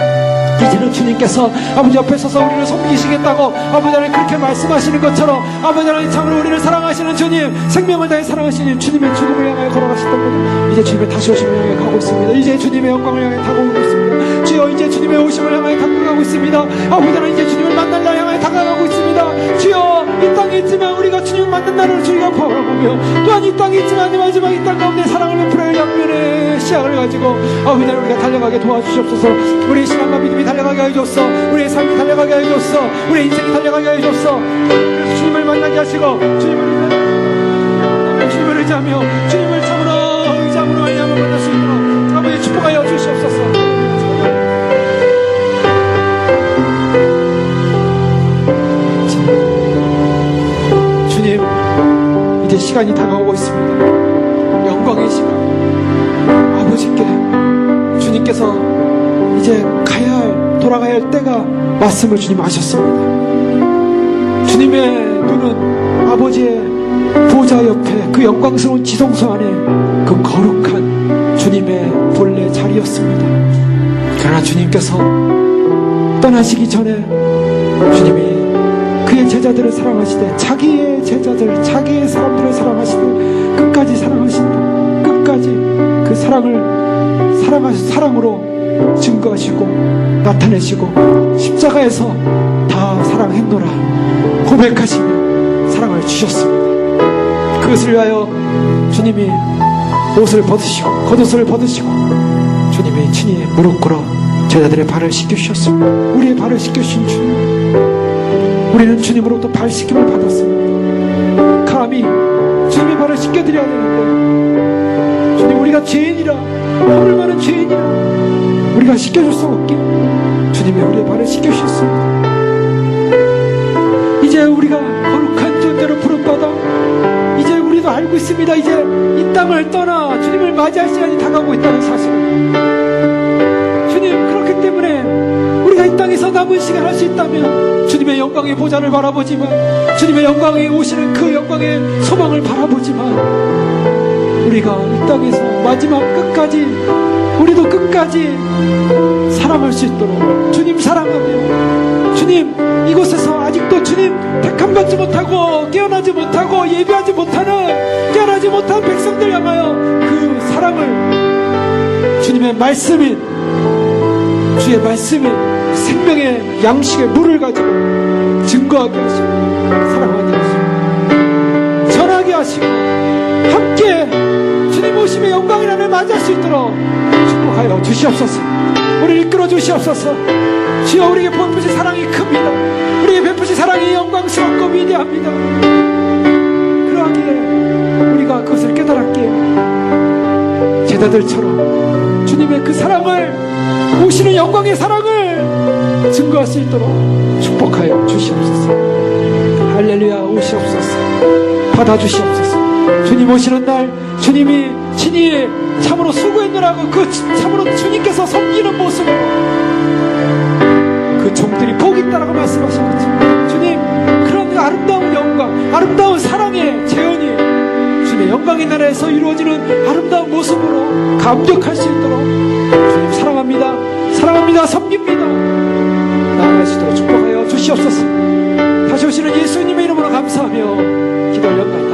이제는 주님께서 아버지 옆에 서서 우리를 섬기시겠다고 아버지 하나님 그렇게 말씀하시는 것처럼 아버지 하나님 참으로 우리를 사랑하시는 주님, 생명을 다해 사랑하시는 주님의 죽음을 향하여 걸어가셨던 분, 이제 주님의 다시 오심을 향해 가고 있습니다. 이제 주님의 영광을 향해 다가오고 있습니다. 주여 이제 주님의 오심을 향하여 다가가고 있습니다. 아버지 하나님 이제 주님을 만날 날 향하여 다가가고 있습니다. 주여 이 땅에 있지만 우리가 주님을 만난 날을 주의가 바라보며, 또한 이 땅에 있지만 마지막 이 땅 가운데 사랑을 베풀어 양면의 시야를 가지고 아버지 하나님 우리가 달려가게 도와주시옵소서. 우리의 신앙과 믿음이 달려가게 해줬어. 우리의 삶이 달려가게 해줬어. 우리의 인생이 달려가게 해줬어. 그래서 주님을 만나게 하시고 주님을 의지하며 주님을 참으로 의지함으로 알량을 만날 수 있도록 아버지 축복하여 주시옵소서. 주님 이제 시간이 다가오고 있습니다. 영광의 시간, 아버지께 주님께서 이제 돌아가야 할 때가 말씀을 주님 하셨습니다. 주님의 눈은 아버지의 보좌 옆에 그 영광스러운 지성소 안에 그 거룩한 주님의 본래 자리였습니다. 그러나 주님께서 떠나시기 전에 주님이 그의 제자들을 사랑하시되, 자기의 제자들, 자기의 사람들을 사랑하시되 끝까지 사랑하신다. 끝까지 그 사랑으로 증거하시고 나타내시고 십자가에서 다 사랑했노라 고백하시며 사랑을 주셨습니다. 그것을 위하여 주님이 옷을 벗으시고 겉옷을 벗으시고 주님이 친히 무릎 꿇어 제자들의 발을 씻겨주셨습니다. 우리의 발을 씻겨주신 주님, 우리는 주님으로부터 발 씻김을 받았습니다. 감히 주님의 발을 씻겨드려야 되는데 주님, 우리가 죄인이라, 허물 많은 죄인이라 우리가 씻겨줄 수 없게 주님이 우리의 발을 씻겨주셨습니다. 이제 우리가 거룩한 존재로 부름받아 이제 우리도 알고 있습니다. 이제 이 땅을 떠나 주님을 맞이할 시간이 다가오고 있다는 사실을. 주님, 그렇기 때문에 우리가 이 땅에서 남은 시간 할 수 있다면 주님의 영광의 보좌를 바라보지만, 주님의 영광이 오시는 그 영광의 소망을 바라보지만, 우리가 이 땅에서 마지막 끝까지 우리도 끝까지 사랑할 수 있도록 주님 사랑하며, 주님 이곳에서 아직도 주님 택함받지 못하고 깨어나지 못하고 예비하지 못하는, 깨어나지 못한 백성들 향하여 그 사랑을 주님의 말씀인, 주의 말씀인 생명의 양식의 물을 가지고 증거하게 하시고 사랑하게 하시고 전하게 하시고 함께 주님 오심의 영광이라는 맞이할 수 있도록 축복하여 주시옵소서. 우리를 이끌어 주시옵소서. 주여, 우리에게 베푸신 사랑이 큽니다. 우리에게 베푸신 사랑이 영광스럽고 위대합니다. 그러하기에 우리가 그것을 깨달았기에 제자들처럼 주님의 그 사랑을, 오시는 영광의 사랑을 증거할 수 있도록 축복하여 주시옵소서. 할렐루야. 오시옵소서. 받아주시옵소서. 주님 오시는 날 주님이 친히 참으로 수고했느라고 그 참으로 주님께서 섬기는 모습으로 그 종들이 복이 있다라고 말씀하신 것처럼 주님, 그런 아름다운 영광, 아름다운 사랑의 재현이 주님의 영광의 나라에서 이루어지는 아름다운 모습으로 감격할 수 있도록 주님 사랑합니다, 사랑합니다, 섬깁니다 나아갈 수 있도록 축복하여 주시옵소서. 다시 오시는 예수님의 이름으로 감사하며 기도를 연다.